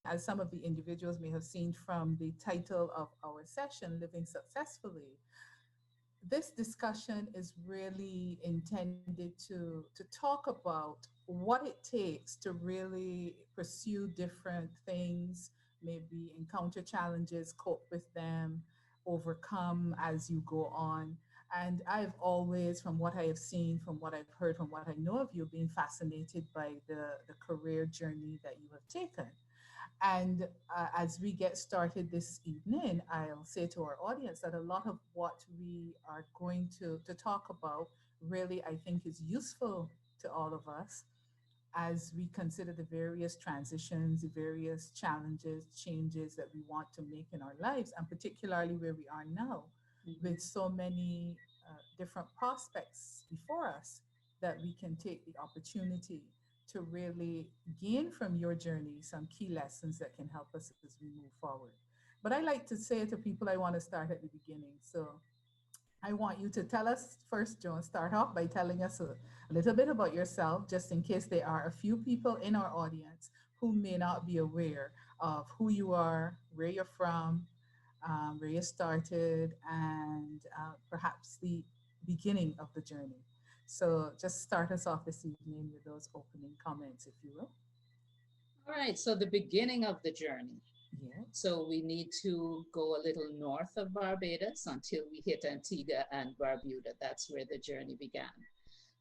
as some of the individuals may have seen from the title of our session, Living Successfully, this discussion is really intended to talk about what it takes to really pursue different things, maybe encounter challenges, cope with them, overcome as you go on. And I've always, from what I have seen, from what I've heard, from what I know of you, been fascinated by the career journey that you have taken. And as we get started this evening, I'll say to our audience that a lot of what we are going to talk about really, I think, is useful to all of us as we consider the various transitions, the various challenges, changes that we want to make in our lives, and particularly where we are now with so many different prospects before us, that we can take the opportunity to really gain from your journey some key lessons that can help us as we move forward. But I like to say to people, I want to start at the beginning. So I want you to tell us first, Joan, start off by telling us a little bit about yourself, just in case there are a few people in our audience who may not be aware of who you are, where you're from, where you started, and perhaps the beginning of the journey. So just start us off this evening with those opening comments, if you will. All right, so the beginning of the journey. Yeah. So we need to go a little north of Barbados until we hit Antigua and Barbuda. That's where the journey began.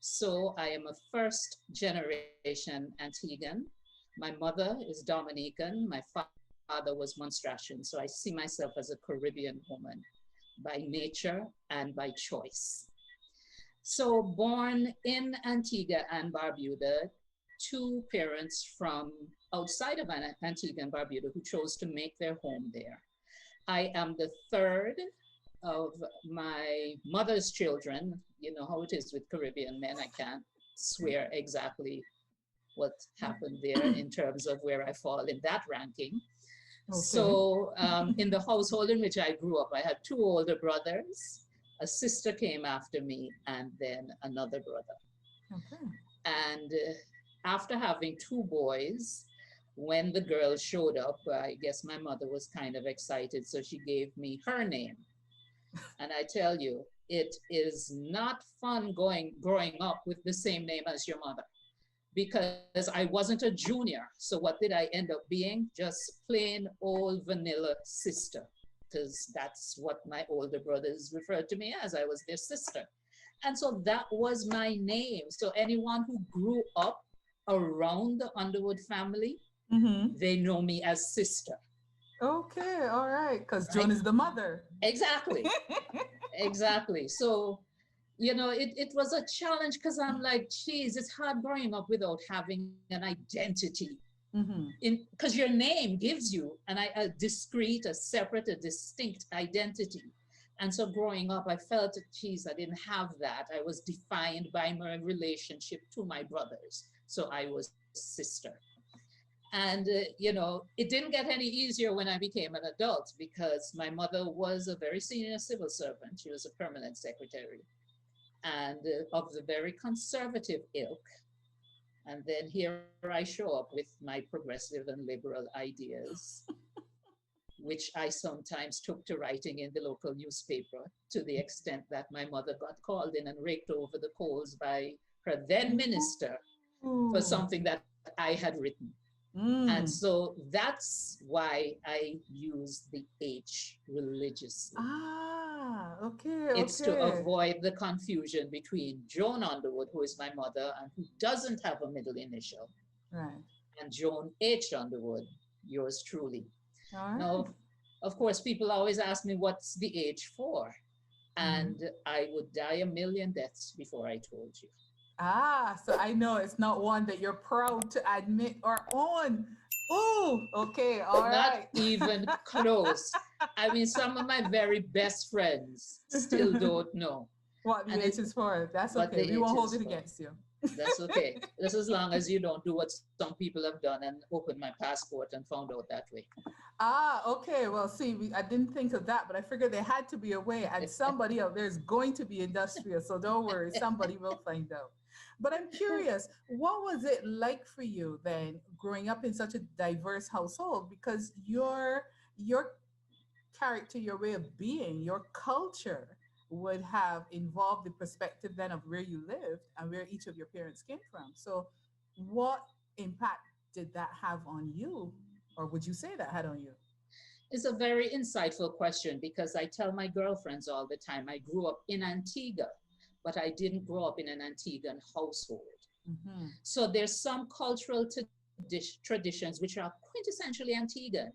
So I am a first generation Antiguan. My mother is Dominican. My father was Monstrasian. So I see myself as a Caribbean woman by nature and by choice. So born in Antigua and Barbuda, two parents from outside of Antigua and Barbuda who chose to make their home there. I am the third of my mother's children. You know how it is with Caribbean men. I can't swear exactly what happened there in terms of where I fall in that ranking. Okay. So in the household in which I grew up, I had two older brothers. A sister came after me, and then another brother. Okay. And after having two boys, when the girls showed up, I guess my mother was kind of excited, so she gave me her name. And I tell you, it is not fun growing up with the same name as your mother, because I wasn't a junior. So what did I end up being? Just plain old vanilla sister, because that's what my older brothers referred to me as. I was their sister. And so that was my name. So anyone who grew up around the Underwood family, they know me as sister. Okay, all right, because Joan is the mother. Exactly, exactly. So, you know, it was a challenge, because I'm like, geez, it's hard growing up without having an identity. Because your name gives you a discrete, a separate, a distinct identity. And so growing up, I felt, geez, I didn't have that. I was defined by my relationship to my brothers. So I was sister. And, you know, it didn't get any easier when I became an adult, because my mother was a very senior civil servant. She was a permanent secretary, and of the very conservative ilk. And then here I show up with my progressive and liberal ideas, which I sometimes took to writing in the local newspaper, to the extent that my mother got called in and raked over the coals by her then minister for something that I had written. And so that's why I use the H religiously. Okay. It's to avoid the confusion between Joan Underwood, who is my mother and who doesn't have a middle initial, right, and Joan H Underwood, yours truly. All right. Now, of course, people always ask me, what's the H for? And I would die a million deaths before I told you. So I know it's not one that you're proud to admit or own. Ooh, okay, all right. Not even close. I mean, some of my very best friends still don't know. What the And H is for. That's what okay. the We H won't hold is it for. against you. That's okay. Just as long as you don't do what some people have done and open my passport and found out that way. Ah, okay. Well, see, I didn't think of that, but I figured there had to be a way, and somebody out there is going to be industrious. So don't worry, somebody will find out. But I'm curious, what was it like for you then, growing up in such a diverse household? Because your character, your way of being, your culture would have involved the perspective then of where you lived and where each of your parents came from. So, what impact did that have on you, or would you say that had on you? It's a very insightful question because I tell my girlfriends all the time I grew up in Antigua, but I didn't grow up in an Antiguan household. Mm-hmm. So there's some cultural traditions which are quintessentially Antiguan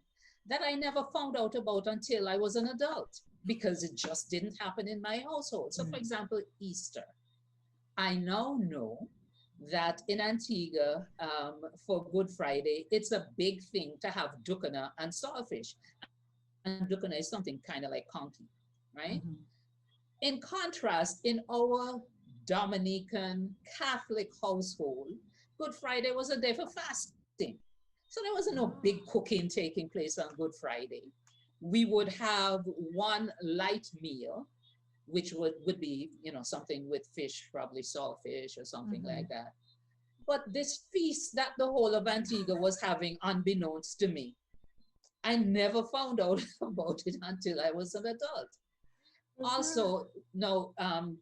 that I never found out about until I was an adult because it just didn't happen in my household. So, for example, Easter. I now know that in Antigua, for Good Friday, it's a big thing to have dukana and saltfish. And dukana is something kind of like conky, right? Mm-hmm. In contrast, in our Dominican Catholic household, Good Friday was a day for fasting. So there wasn't no big cooking taking place on Good Friday. We would have one light meal, which would be, something with fish, probably saltfish or something like that. But this feast that the whole of Antigua was having, unbeknownst to me, I never found out about it until I was an adult. Also, no,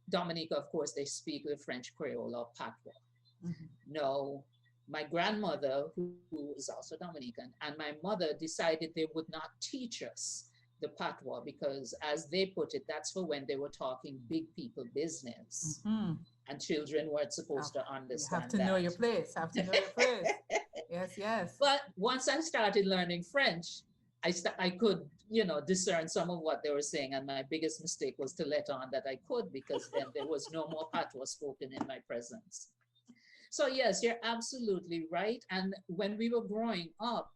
Dominica, of course, they speak the French Creole or patois. No, my grandmother, who is also Dominican, and my mother decided they would not teach us the patois because, as they put it, that's for when they were talking big people business. And children weren't supposed to understand that. You have to know your place. Have to know your place. Yes, yes. But once I started learning French, I could, discern some of what they were saying. And my biggest mistake was to let on that I could, because then there was no more patois spoken in my presence. So yes, you're absolutely right. And when we were growing up,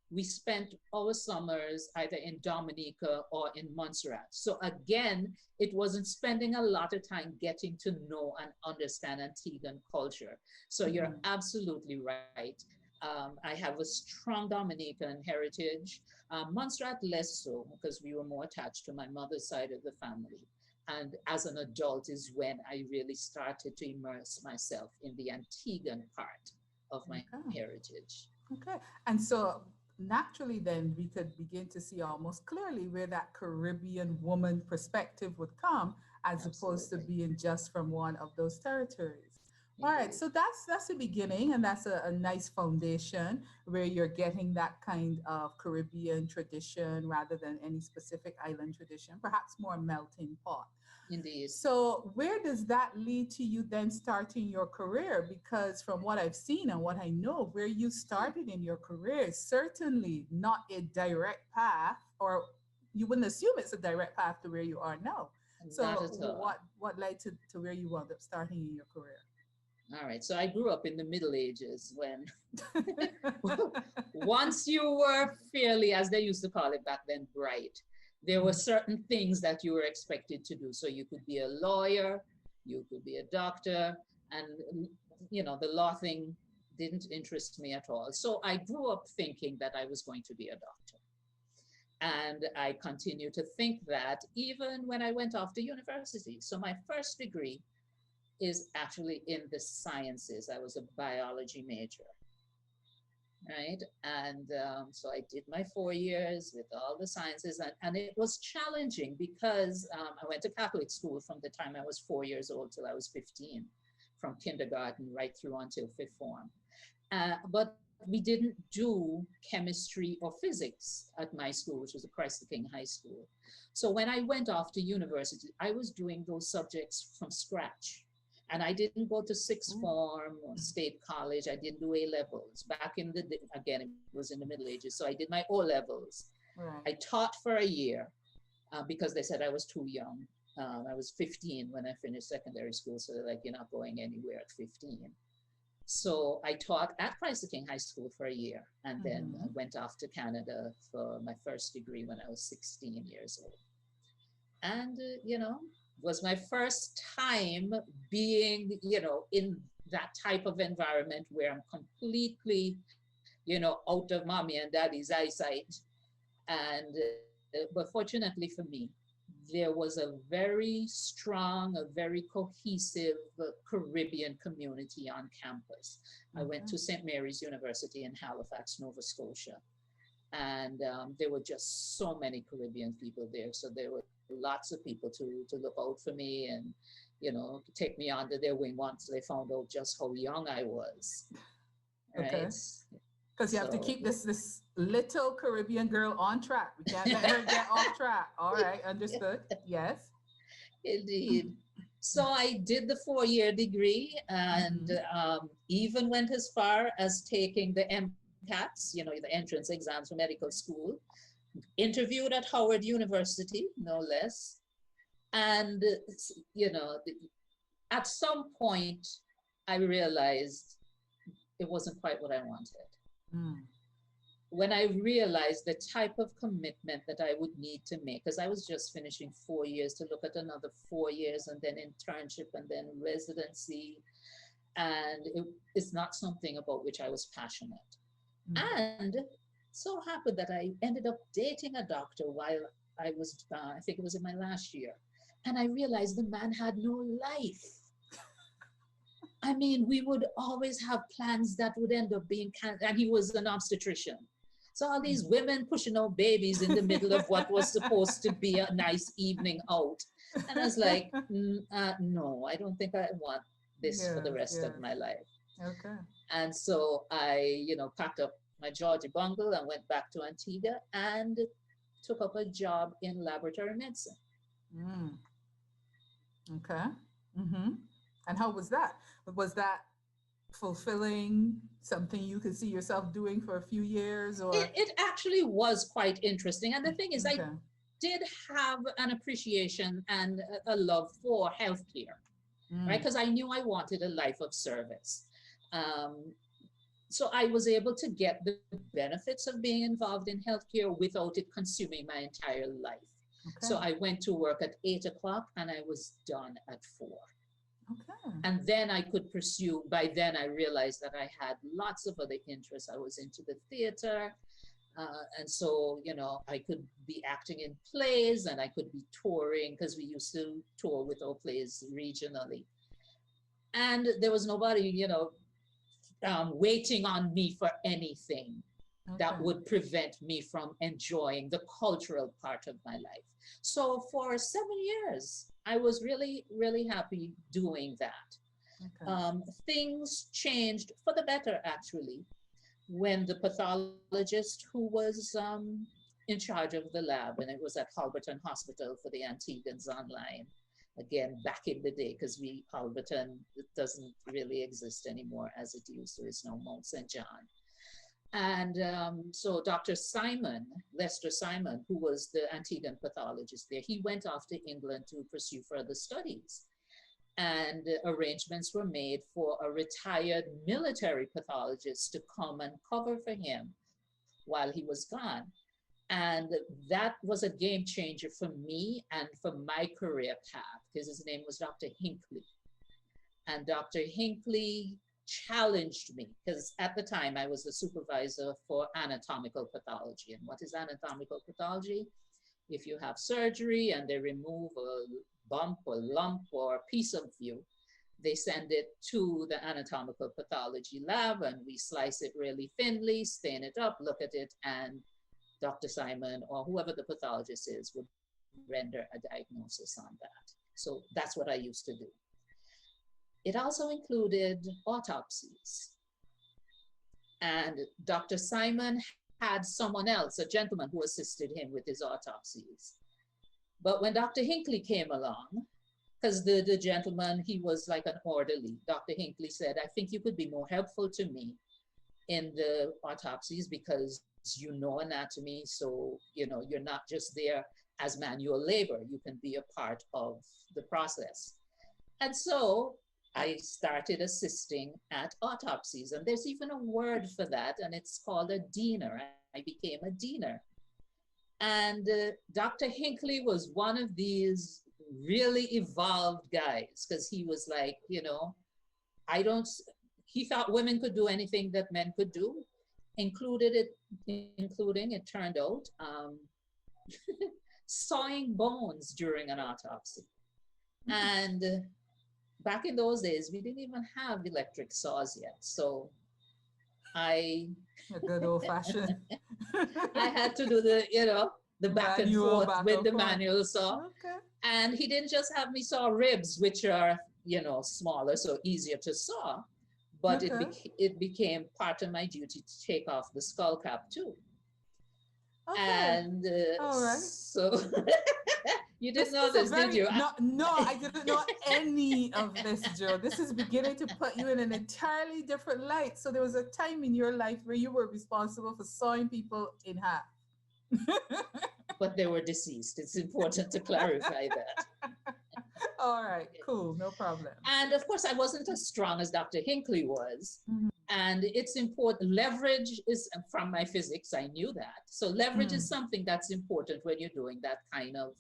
we spent our summers either in Dominica or in Montserrat. So again, it wasn't spending a lot of time getting to know and understand Antiguan culture. So you're absolutely right. I have a strong Dominican heritage. Montserrat less so, because we were more attached to my mother's side of the family. And as an adult is when I really started to immerse myself in the Antiguan part of my heritage. Okay. And so naturally then we could begin to see almost clearly where that Caribbean woman perspective would come, as opposed to being just from one of those territories. All right, so that's the beginning, and that's a nice foundation where you're getting that kind of Caribbean tradition rather than any specific island tradition, perhaps more melting pot. Indeed. So where does that lead to you then starting your career? Because from what I've seen and what I know, where you started in your career is certainly not a direct path, or you wouldn't assume it's a direct path to where you are now. So what led to where you wound up starting in your career? All right, so I grew up in the Middle Ages when once you were fairly, as they used to call it back then, bright, there were certain things that you were expected to do. So you could be a lawyer, you could be a doctor, and the law thing didn't interest me at all. So I grew up thinking that I was going to be a doctor. And I continued to think that even when I went off to university. So my first degree is actually in the sciences. I was a biology major, right? And so I did my 4 years with all the sciences, and it was challenging because I went to Catholic school from the time I was 4 years old till I was 15, from kindergarten right through until 5th form. But we didn't do chemistry or physics at my school, which was a Christ the King high school. So when I went off to university, I was doing those subjects from scratch. And I didn't go to 6th form or state college. I didn't do A-levels. Back in the day, again, it was in the Middle Ages. So I did my O-levels. Right. I taught for a year because they said I was too young. I was 15 when I finished secondary school. So they're like, you're not going anywhere at 15. So I taught at Christ the King High School for a year. And then I went off to Canada for my first degree when I was 16 years old. And, was my first time being, in that type of environment where I'm completely, out of mommy and daddy's eyesight. And, but fortunately for me, there was a very strong, a very cohesive Caribbean community on campus. I went to St. Mary's University in Halifax, Nova Scotia. And there were just so many Caribbean people there. So there were lots of people to look out for me and, take me under their wing once they found out just how young I was. Okay. Right? Because you have to keep this little Caribbean girl on track. We can't let her get off track. All right, understood. Yes. Indeed. So I did the 4-year degree and even went as far as taking the MCATs, the entrance exams for medical school, interviewed at Howard University, no less. And, at some point, I realized it wasn't quite what I wanted. When I realized the type of commitment that I would need to make, because I was just finishing 4 years to look at another 4 years and then internship and then residency. And it's not something about which I was passionate. And so happened that I ended up dating a doctor while I was, I think it was in my last year. And I realized the man had no life. I mean, we would always have plans that would end up being canceled, and he was an obstetrician. So all these women pushing out babies in the middle of what was supposed to be a nice evening out. And I was like, no, I don't think I want this for the rest of my life. Okay. And so I, packed up my Georgia bungle and went back to Antigua and took up a job in laboratory medicine. Okay. And how was that? Was that fulfilling, something you could see yourself doing for a few years? Or it actually was quite interesting. And the thing is, I did have an appreciation and a love for healthcare, right? Because I knew I wanted a life of service. So I was able to get the benefits of being involved in healthcare without it consuming my entire life. Okay. So I went to work at 8 o'clock and I was done at 4. Okay. And then I could pursue, by then I realized that I had lots of other interests. I was into the theater. And so, I could be acting in plays and I could be touring, because we used to tour with our plays regionally. And there was nobody, waiting on me for anything that would prevent me from enjoying the cultural part of my life. So for 7 years, I was really, really happy doing that. Okay. Things changed for the better, actually, when the pathologist who was in charge of the lab, and it was at Halberton Hospital for the Antiguans Online, again, back in the day, because Halberton doesn't really exist anymore as it used to. It's now Mount St. John. And so Dr. Lester Simon, who was the Antiguan pathologist there, he went off to England to pursue further studies. And arrangements were made for a retired military pathologist to come and cover for him while he was gone. And that was a game changer for me and for my career path, because his name was Dr. Hinckley. And Dr. Hinckley challenged me, because at the time I was the supervisor for anatomical pathology. And what is anatomical pathology? If you have surgery and they remove a bump or lump or a piece of you, they send it to the anatomical pathology lab and we slice it really thinly, stain it up, look at it, and Dr. Simon or whoever the pathologist is would render a diagnosis on that. So that's what I used to do. It also included autopsies. And Dr. Simon had someone else, a gentleman who assisted him with his autopsies. But when Dr. Hinckley came along, because the gentleman, he was like an orderly, Dr. Hinckley said, I think you could be more helpful to me in the autopsies because you know anatomy, so you're not just there as manual labor, you can be a part of the process. And so I started assisting at autopsies, and there's even a word for that, and it's called a diener. I became a diener. And Dr. Hinckley was one of these really evolved guys, because he was like, you know, he thought women could do anything that men could do, including, it turned out, sawing bones during an autopsy. And back in those days, we didn't even have electric saws yet. So a good old fashioned. I had to do the back and forth with the manual saw. Okay. And he didn't just have me saw ribs, which are, smaller, so easier to saw, but it became part of my duty to take off the skull cap too. Okay. And all right. So you didn't know this, did you? No, I didn't know any of this, Joe. This is beginning to put you in an entirely different light. So there was a time in your life where you were responsible for sawing people in half. But they were deceased. It's important to clarify that. All right, cool, no problem. And of course, I wasn't as strong as Dr. Hinckley was. Mm-hmm. And it's important. Leverage is, from my physics, I knew that. So leverage is something that's important when you're doing that kind of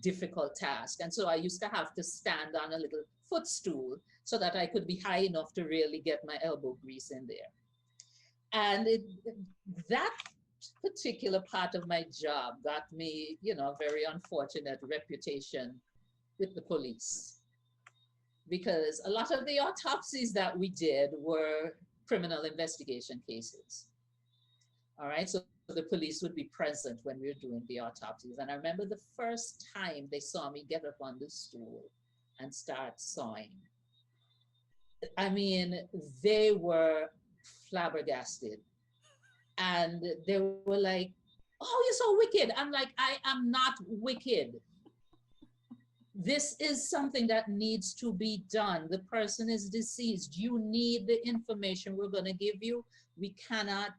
difficult task. And so I used to have to stand on a little footstool so that I could be high enough to really get my elbow grease in there. And that particular part of my job got me, very unfortunate reputation with the police, because a lot of the autopsies that we did were criminal investigation cases. All right, so the police would be present when we were doing the autopsies. And I remember the first time they saw me get up on the stool and start sawing. I mean, they were flabbergasted. And they were like, "Oh, you're so wicked." I'm like, I am not wicked. This is something that needs to be done. The person is deceased. You need the information we're going to give you. We cannot,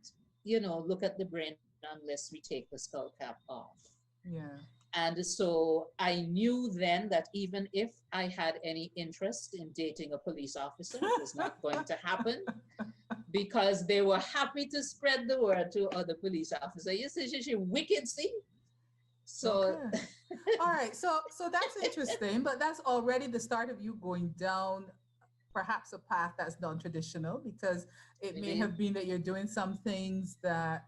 look at the brain unless we take the skull cap off. Yeah. And so I knew then that even if I had any interest in dating a police officer, it was not going to happen, because they were happy to spread the word to other police officers. You see, she wicked, see? So, okay. All right. So that's interesting, but that's already the start of you going down perhaps a path that's non-traditional, because it may have been that you're doing some things that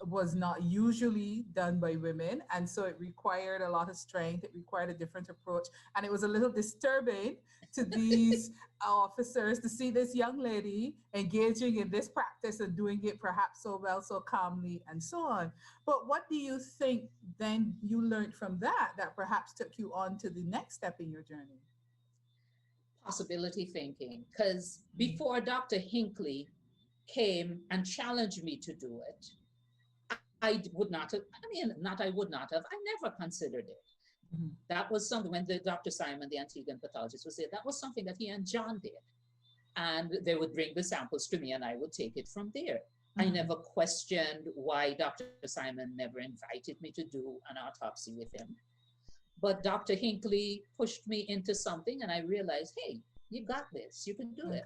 was not usually done by women, and so it required a lot of strength. It required a different approach, and it was a little disturbing to these officers to see this young lady engaging in this practice and doing it perhaps so well, so calmly, and so on. But what do you think then you learned from that perhaps took you on to the next step in your journey? Possibility thinking, because before Dr. Hinckley came and challenged me to do it, I would not have, I never considered it. Mm-hmm. That was something, when Dr. Simon, the Antiguan pathologist, was there, that was something that he and John did. And they would bring the samples to me and I would take it from there. Mm-hmm. I never questioned why Dr. Simon never invited me to do an autopsy with him. But Dr. Hinckley pushed me into something and I realized, hey, you got this, you can do it.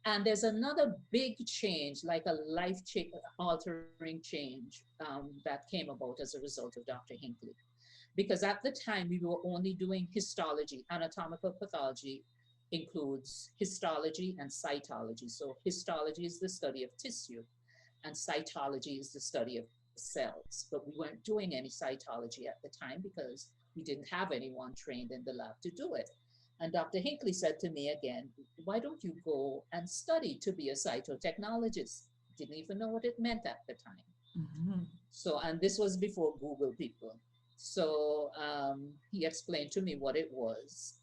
And there's another big change, like a life-altering change that came about as a result of Dr. Hinckley. Because at the time, we were only doing histology. Anatomical pathology includes histology and cytology. So histology is the study of tissue, and cytology is the study of cells. But we weren't doing any cytology at the time because we didn't have anyone trained in the lab to do it. And Dr. Hinckley said to me again, why don't you go and study to be a cytotechnologist? Didn't even know what it meant at the time. Mm-hmm. So, and this was before Google, people. So he explained to me what it was.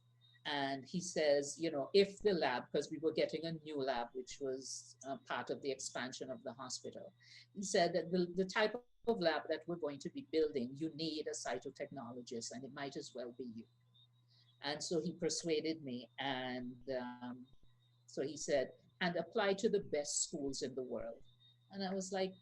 And he says, if the lab, because we were getting a new lab, which was part of the expansion of the hospital, he said that the type of lab that we're going to be building, you need a cytotechnologist, and it might as well be you. And so he persuaded me, and so he said, and apply to the best schools in the world. And I was like,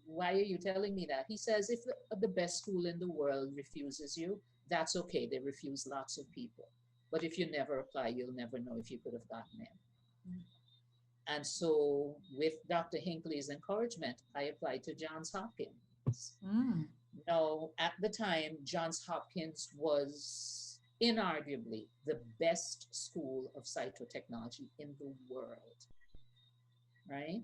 why are you telling me that? He says, if the best school in the world refuses you, that's okay. They refuse lots of people. But if you never apply, you'll never know if you could have gotten in. Mm. And so with Dr. Hinckley's encouragement, I applied to Johns Hopkins. Mm. No, at the time, Johns Hopkins was inarguably the best school of cytotechnology in the world, right?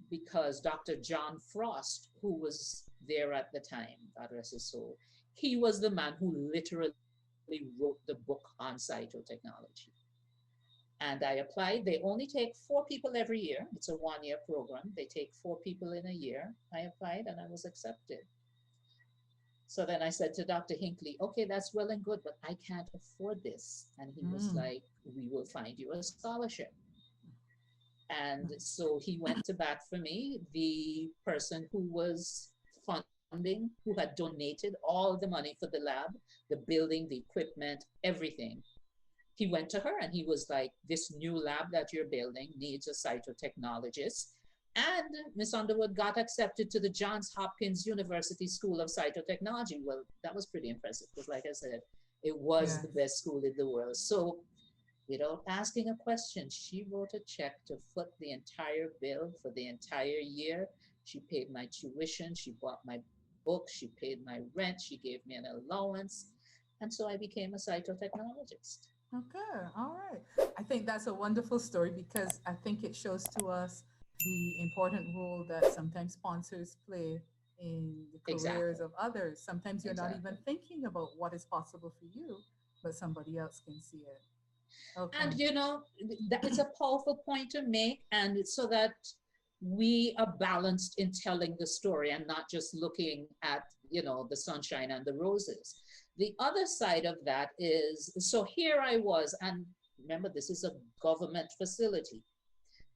Because Dr. John Frost, who was there at the time, God rest his soul, he was the man who literally wrote the book on cytotechnology. And I applied. They only take 4 people every year. It's a 1-year program. They take 4 people in a year. I applied and I was accepted. So then I said to Dr. Hinckley, okay, that's well and good, but I can't afford this. And he was like, we will find you a scholarship. And so he went to bat for me. The person who was funding, who had donated all the money for the lab, the building, the equipment, everything, he went to her and he was like, this new lab that you're building needs a cytotechnologist. And Miss Underwood got accepted to the Johns Hopkins University School of Cytotechnology. Well, that was pretty impressive because, like I said, it was the best school in the world. So without asking a question, she wrote a check to foot the entire bill for the entire year. She paid my tuition. She bought my books. She paid my rent. She gave me an allowance. And so I became a cytotechnologist. Okay, all right. I think that's a wonderful story because I think it shows to us the important role that sometimes sponsors play in the careers of others. Sometimes you're not even thinking about what is possible for you, but somebody else can see it. Okay. And you know, that is a powerful point to make, and so that we are balanced in telling the story and not just looking at, you know, the sunshine and the roses. The other side of that is, so here I was, and remember, this is a government facility.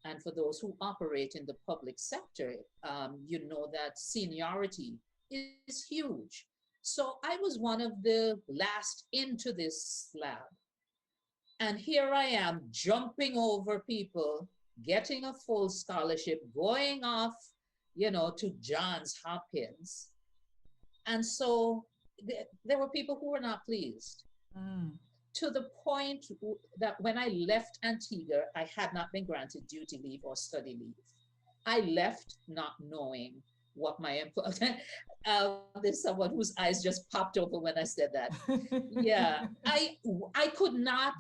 And for those who operate in the public sector, you know that seniority is huge. So I was one of the last into this lab. And here I am jumping over people, getting a full scholarship, going off, you know, to Johns Hopkins. And so there were people who were not pleased. To the point that when I left Antigua, I had not been granted duty leave or study leave. I left not knowing what my employer, there's someone whose eyes just popped over when I said that. Yeah, I could not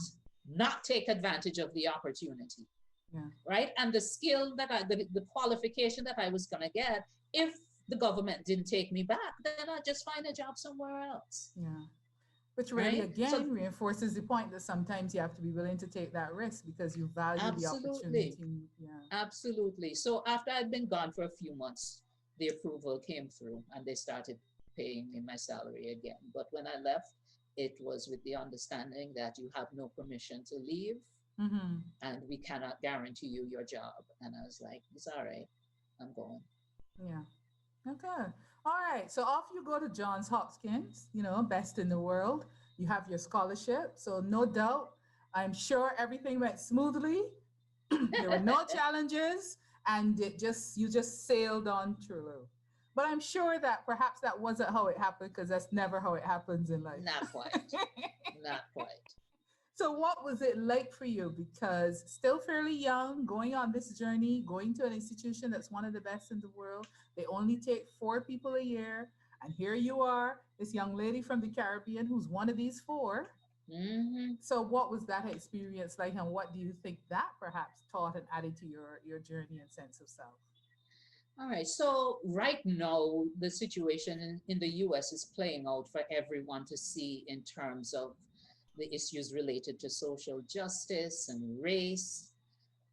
take advantage of the opportunity. Right? And the skill that the qualification that I was gonna get, if the government didn't take me back, then I'd just find a job somewhere else. Yeah. Which really, again, reinforces the point that sometimes you have to be willing to take that risk because you value the opportunity. Yeah. Absolutely. So after I'd been gone for a few months, the approval came through and they started paying me my salary again. But when I left, it was with the understanding that you have no permission to leave and we cannot guarantee you your job. And I was like, it's all right, I'm going. Yeah. Okay. All right. So off you go to Johns Hopkins, you know, best in the world. You have your scholarship. So no doubt, I'm sure everything went smoothly. There were no challenges and you just sailed on through. But I'm sure that perhaps that wasn't how it happened because that's never how it happens in life. Not quite. Not quite. So what was it like for you? Because still fairly young, going on this journey, going to an institution that's one of the best in the world. They only take 4 people a year. And here you are, this young lady from the Caribbean who's one of these 4. So what was that experience like? And what do you think that perhaps taught and added to your journey and sense of self? All right. So right now, the situation in the US is playing out for everyone to see in terms of the issues related to social justice and race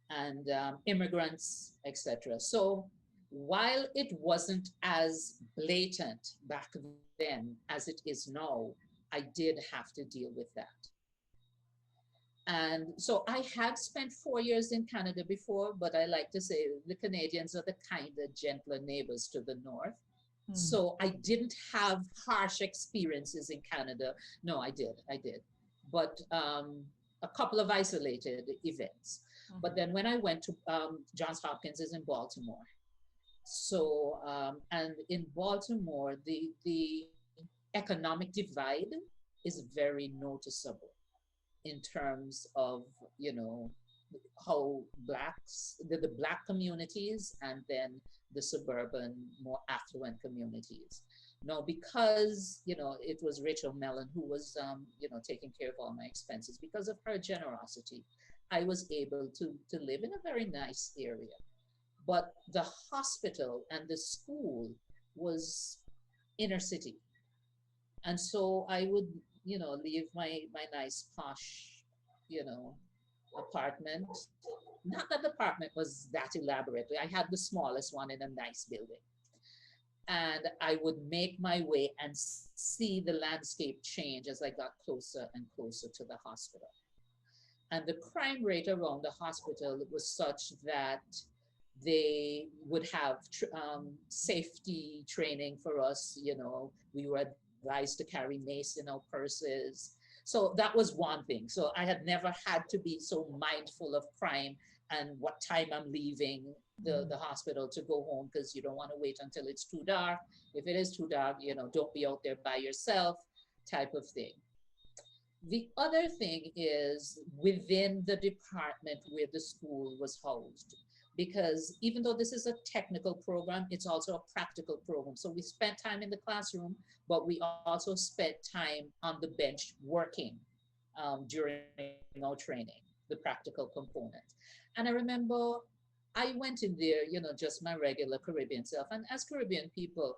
and immigrants, etc. So while it wasn't as blatant back then as it is now, I did have to deal with that. And so I had spent 4 years in Canada before, but I like to say the Canadians are the kinder, gentler neighbors to the north. So I didn't have harsh experiences in Canada. No, I did. But a couple of isolated events. But then when I went to Johns Hopkins is in Baltimore. So, and in Baltimore, the economic divide is very noticeable in terms of, you know, how the Black communities and then the suburban, more affluent communities. Now, because, it was Rachel Mellon who was, taking care of all my expenses, because of her generosity, I was able to live in a very nice area. But the hospital and the school was inner city. And so I would, leave my nice posh, apartment. Not that the apartment was that elaborate. I had the smallest one in a nice building. And I would make my way and see the landscape change as I got closer and closer to the hospital. And the crime rate around the hospital was such that they would have safety training for us. We were advised to carry mace in our purses. So that was one thing. So I had never had to be so mindful of crime and what time I'm leaving the hospital to go home, because you don't want to wait until it's too dark. If it is too dark, don't be out there by yourself, type of thing. The other thing is within the department where the school was housed, because even though this is a technical program, it's also a practical program. So we spent time in the classroom, but we also spent time on the bench working during our training, the practical component. And I remember I went in there, just my regular Caribbean self. And as Caribbean people,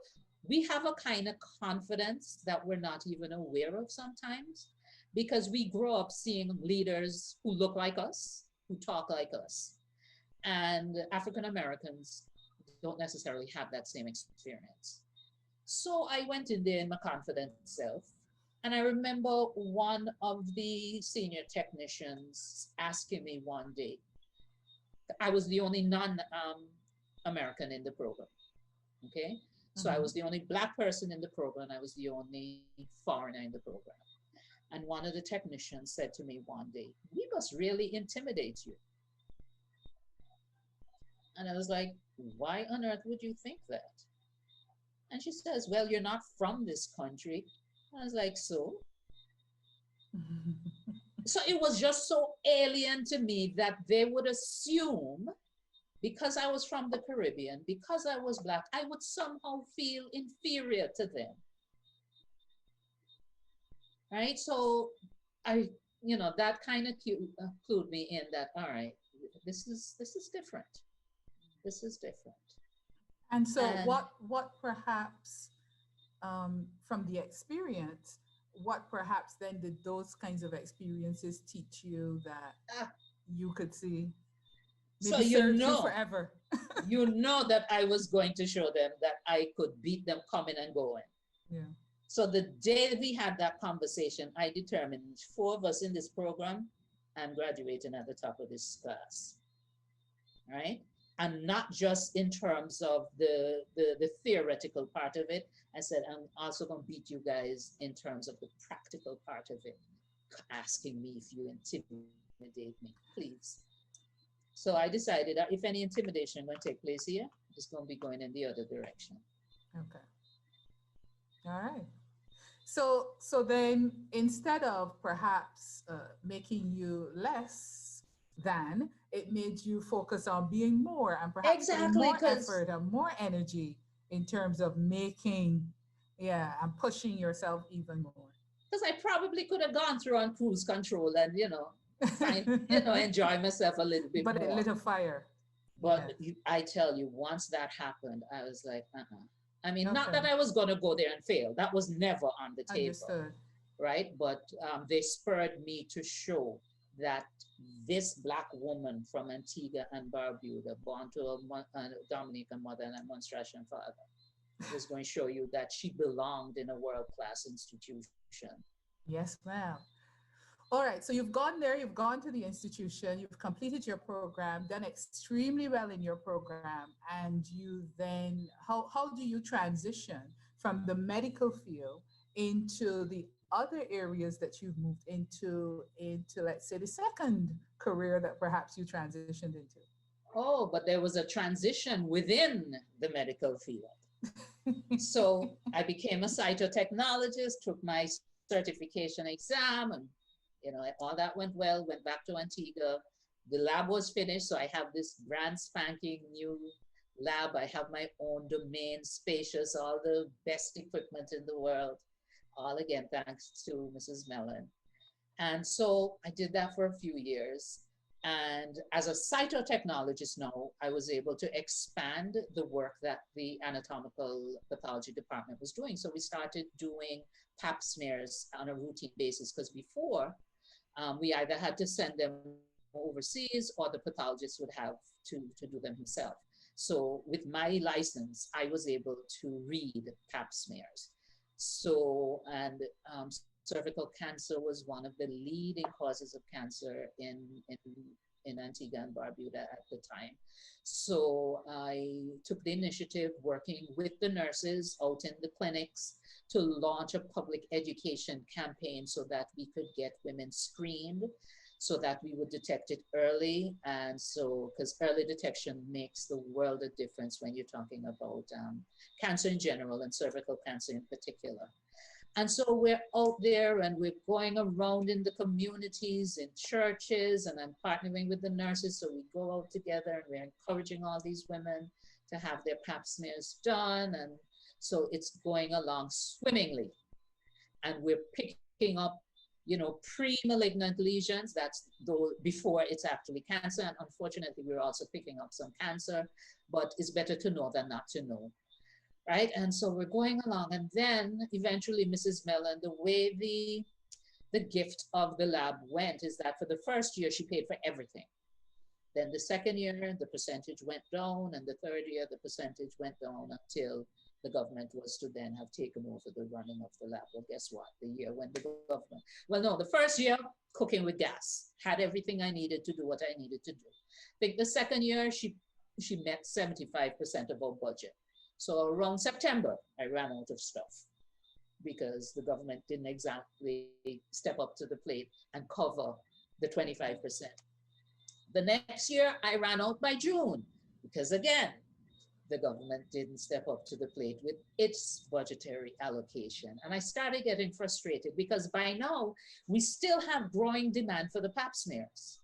we have a kind of confidence that we're not even aware of sometimes, because we grow up seeing leaders who look like us, who talk like us. And African Americans don't necessarily have that same experience. So I went in there in my confident self. And I remember one of the senior technicians asking me one day, I was the only non-American in the program, okay? So I was the only Black person in the program. I was the only foreigner in the program. And one of the technicians said to me one day, "We must really intimidate you." And I was like, "Why on earth would you think that?" And she says, "Well, you're not from this country." I was like, "So?" So it was just so alien to me that they would assume, because I was from the Caribbean, because I was Black, I would somehow feel inferior to them. Right? So that kind of clued me in that, all right, this is different. This is different. And so what perhaps from the experience, what perhaps then did those kinds of experiences teach you that you could see maybe so serve you forever? That I was going to show them that I could beat them coming and going. Yeah. So the day we had that conversation, I determined 4 of us in this program, I'm graduating at the top of this class, right? And not just in terms of the theoretical part of it. I said, I'm also going to beat you guys in terms of the practical part of it, asking me if you intimidate me, please. So I decided that if any intimidation going to take place here, it's going to be going in the other direction. Okay. All right. So then instead of perhaps making you less than, it made you focus on being more, and perhaps more effort and more energy in terms of making, and pushing yourself even more. Because I probably could have gone through on cruise control and, enjoy myself a little bit more. But it lit a fire. But I tell you, once that happened, I was like, I mean, not that I was going to go there and fail. That was never on the table. Understood. Right? But they spurred me to show that this Black woman from Antigua and Barbuda, born to a Dominican mother and a Monstration father, was going to show you that she belonged in a world-class institution. Yes, ma'am. All right, so you've gone there, you've gone to the institution, you've completed your program, done extremely well in your program, and you then, how do you transition from the medical field into the other areas that you've moved into, let's say, the second career that perhaps you transitioned into? Oh, but there was a transition within the medical field. So I became a cytotechnologist, took my certification exam, and all that went well, went back to Antigua. The lab was finished, so I have this brand spanking new lab. I have my own domain, spacious, all the best equipment in the world. All again, thanks to Mrs. Mellon. And so I did that for a few years. And as a cytotechnologist now, I was able to expand the work that the anatomical pathology department was doing. So we started doing pap smears on a routine basis, because before we either had to send them overseas or the pathologist would have to do them himself. So with my license, I was able to read pap smears. So, and cervical cancer was one of the leading causes of cancer in Antigua and Barbuda at the time. So I took the initiative, working with the nurses out in the clinics, to launch a public education campaign so that we could get women screened, so that we would detect it early. And so, because early detection makes the world of difference when you're talking about cancer in general and cervical cancer in particular. And so we're out there and we're going around in the communities, in churches, and I'm partnering with the nurses. So we go out together and we're encouraging all these women to have their pap smears done. And so it's going along swimmingly. And we're picking up, you know, pre-malignant lesions. That's though before it's actually cancer. And unfortunately, we're also picking up some cancer, but it's better to know than not to know. Right, and so we're going along, and then eventually Mrs. Mellon, the way the gift of the lab went is that for the first year she paid for everything. Then the second year the percentage went down, and the third year the percentage went down until the government was to then have taken over the running of the lab. Well, guess what? The year when the government, well, no, the first year cooking with gas, had everything I needed to do what I needed to do. I think the second year she met 75% of our budget. So around September, I ran out of stuff because the government didn't exactly step up to the plate and cover the 25%. The next year, I ran out by June because again, the government didn't step up to the plate with its budgetary allocation. And I started getting frustrated because by now, we still have growing demand for the pap smears.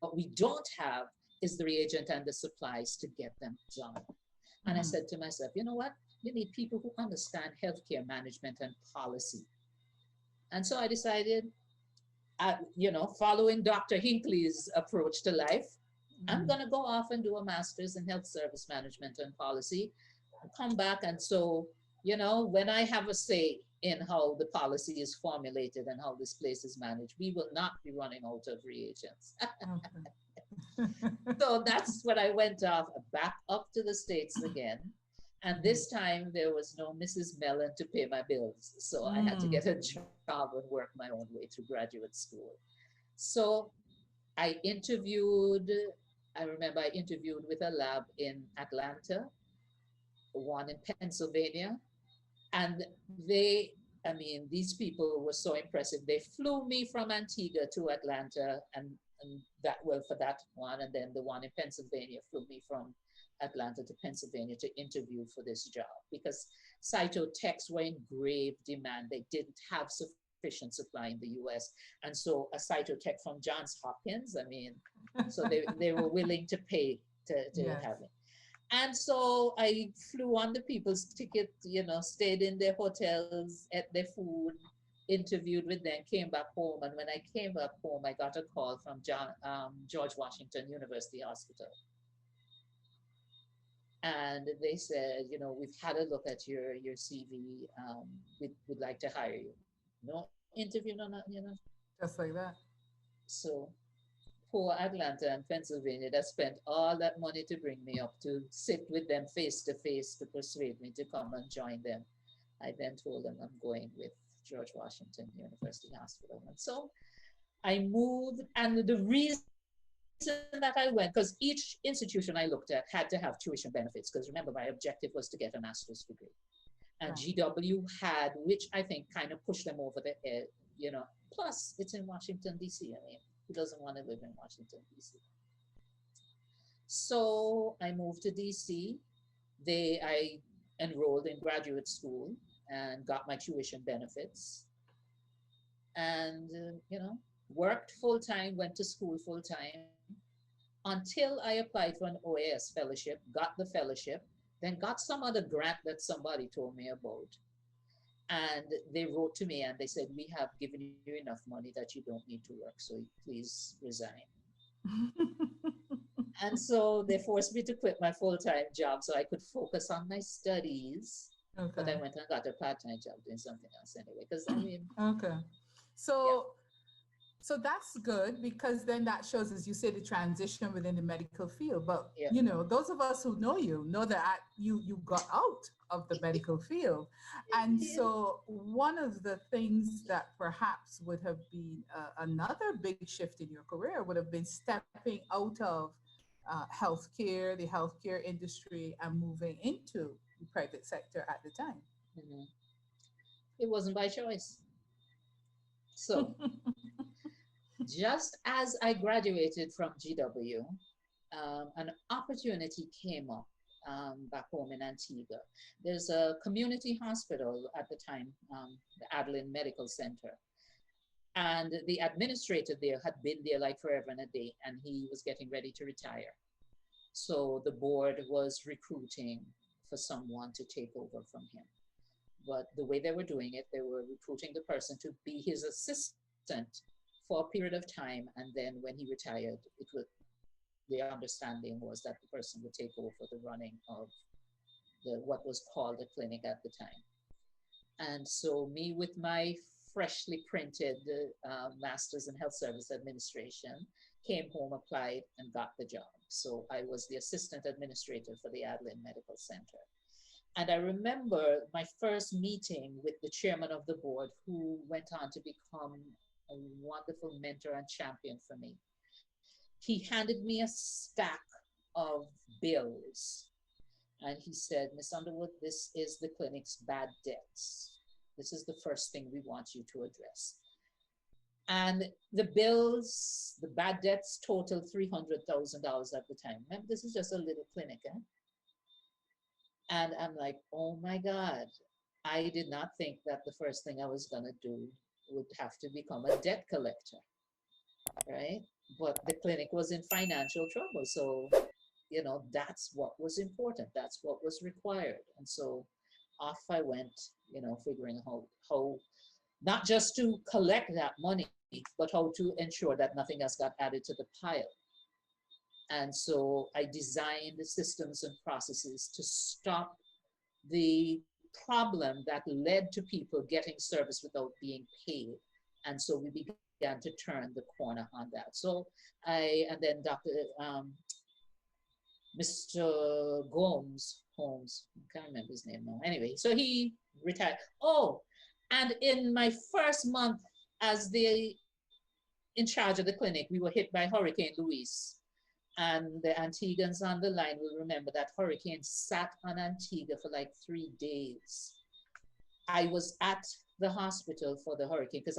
What we don't have is the reagent and the supplies to get them done. And I said to myself, you know what? You need people who understand healthcare management and policy. And so I decided, you know, following Dr. Hinckley's approach to life, I'm going to go off and do a master's in health service management and policy, and come back. And so, you know, when I have a say in how the policy is formulated and how this place is managed, we will not be running out of reagents. So that's when I went off, back up to the States again. And this time there was no Mrs. Mellon to pay my bills. So I had to get a job and work my own way through graduate school. So I remember I interviewed with a lab in Atlanta, one in Pennsylvania. And these people were so impressive. They flew me from Antigua to Atlanta and for that one, and then the one in Pennsylvania flew me from Atlanta to Pennsylvania to interview for this job because cytotechs were in grave demand. They didn't have sufficient supply in the US. And so a cytotech from Johns Hopkins, so they were willing to pay to have it. And so I flew on the people's ticket, you know, stayed in their hotels, ate their food, interviewed with them, came back home. And when I came back home, I got a call from George Washington University Hospital. And they said, you know, we've had a look at your CV. We'd like to hire you. No interview, no, you know. Just like that. So poor Atlanta and Pennsylvania that spent all that money to bring me up to sit with them face to face to persuade me to come and join them. I then told them I'm going with George Washington University Hospital. And so I moved, and the reason that I went, because each institution I looked at had to have tuition benefits, because remember, my objective was to get a master's degree. And GW had, which I think kind of pushed them over the edge, you know, plus it's in Washington, D.C. Who doesn't want to live in Washington, D.C.? So I moved to D.C. I enrolled in graduate school and got my tuition benefits and, you know, worked full-time, went to school full-time. until I applied for an OAS fellowship, got the fellowship, then got some other grant that somebody told me about. And they wrote to me and they said, we have given you enough money that you don't need to work, so please resign. And so they forced me to quit my full-time job so I could focus on my studies. Okay. But I went and got a part-time job doing something else anyway, because I mean. Okay. So, so that's good, because then that shows, as you say, the transition within the medical field. But, you know, those of us who know you know that you got out of the medical field. And so one of the things that perhaps would have been another big shift in your career would have been stepping out of healthcare, the healthcare industry, and moving into the private sector at the time. Mm-hmm. It wasn't by choice. So just as I graduated from GW, an opportunity came up back home in Antigua. There's a community hospital at the time, the Adeline Medical Center. And the administrator there had been there like forever and a day, and he was getting ready to retire. So the board was recruiting for someone to take over from him. But the way they were doing it, they were recruiting the person to be his assistant for a period of time, and then when he retired, the understanding was that the person would take over for the running of what was called a clinic at the time. And so me with my freshly printed Master's in Health Service Administration came home, applied, and got the job. So I was the assistant administrator for the Adeline Medical Center. And I remember my first meeting with the chairman of the board, who went on to become a wonderful mentor and champion for me. He handed me a stack of bills. And he said, Miss Underwood, this is the clinic's bad debts. This is the first thing we want you to address. And the bills, the bad debts totaled $300,000 at the time. Remember, this is just a little clinic, eh? And I'm like, oh my God, I did not think that the first thing I was gonna do would have to become a debt collector, right? But the clinic was in financial trouble. So, you know, that's what was important. That's what was required. And so off I went, you know, figuring out how not just to collect that money, but how to ensure that nothing else got added to the pile. And so I designed the systems and processes to stop the problem that led to people getting service without being paid. And so we began to turn the corner on that. So and then Mr. Holmes, I can't remember his name now. Anyway, so he retired. Oh, and in my first month as in charge of the clinic, we were hit by Hurricane Luis. And the Antiguans on the line will remember that hurricane sat on Antigua for like 3 days. I was at the hospital for the hurricane because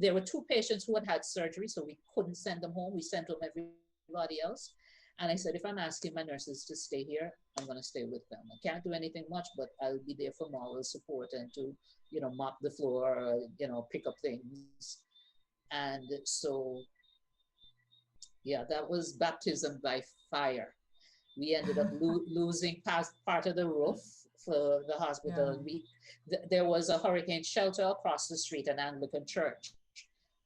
there were 2 patients who had surgery, so we couldn't send them home. We sent home everybody else. And I said, if I'm asking my nurses to stay here, I'm going to stay with them. I can't do anything much, but I'll be there for moral support and to, you know, mop the floor, you know, pick up things. And so, yeah, that was baptism by fire. We ended up losing part of the roof for the hospital. Yeah. There was a hurricane shelter across the street, an Anglican church.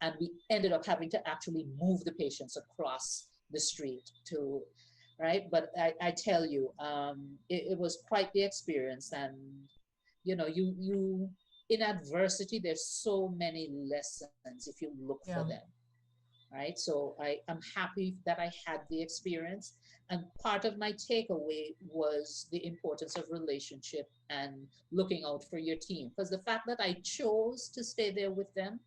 And we ended up having to actually move the patients across the street to, right? But I tell you, it was quite the experience. And, you know, you in adversity, there's so many lessons if you look for them, right? So I am happy that I had the experience. And part of my takeaway was the importance of relationship and looking out for your team. Because the fact that I chose to stay there with them,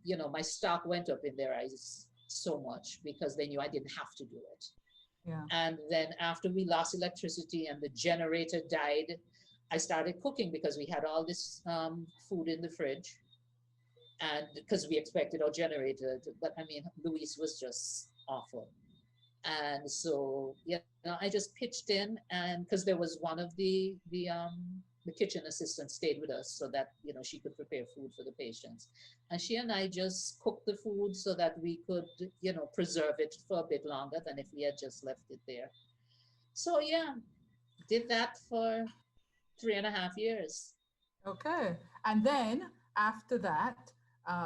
you know, my stock went up in their eyes so much because they knew I didn't have to do it. Yeah. And then after we lost electricity and the generator died, I started cooking because we had all this food in the fridge, and because we expected our generator to, but I mean, Luis was just awful. And so, you know, I just pitched in, and because there was one of the the kitchen assistant stayed with us so that, you know, she could prepare food for the patients. And she and I just cooked the food so that we could, you know, preserve it for a bit longer than if we had just left it there. So yeah, did that for 3.5 years. Okay. And then after that,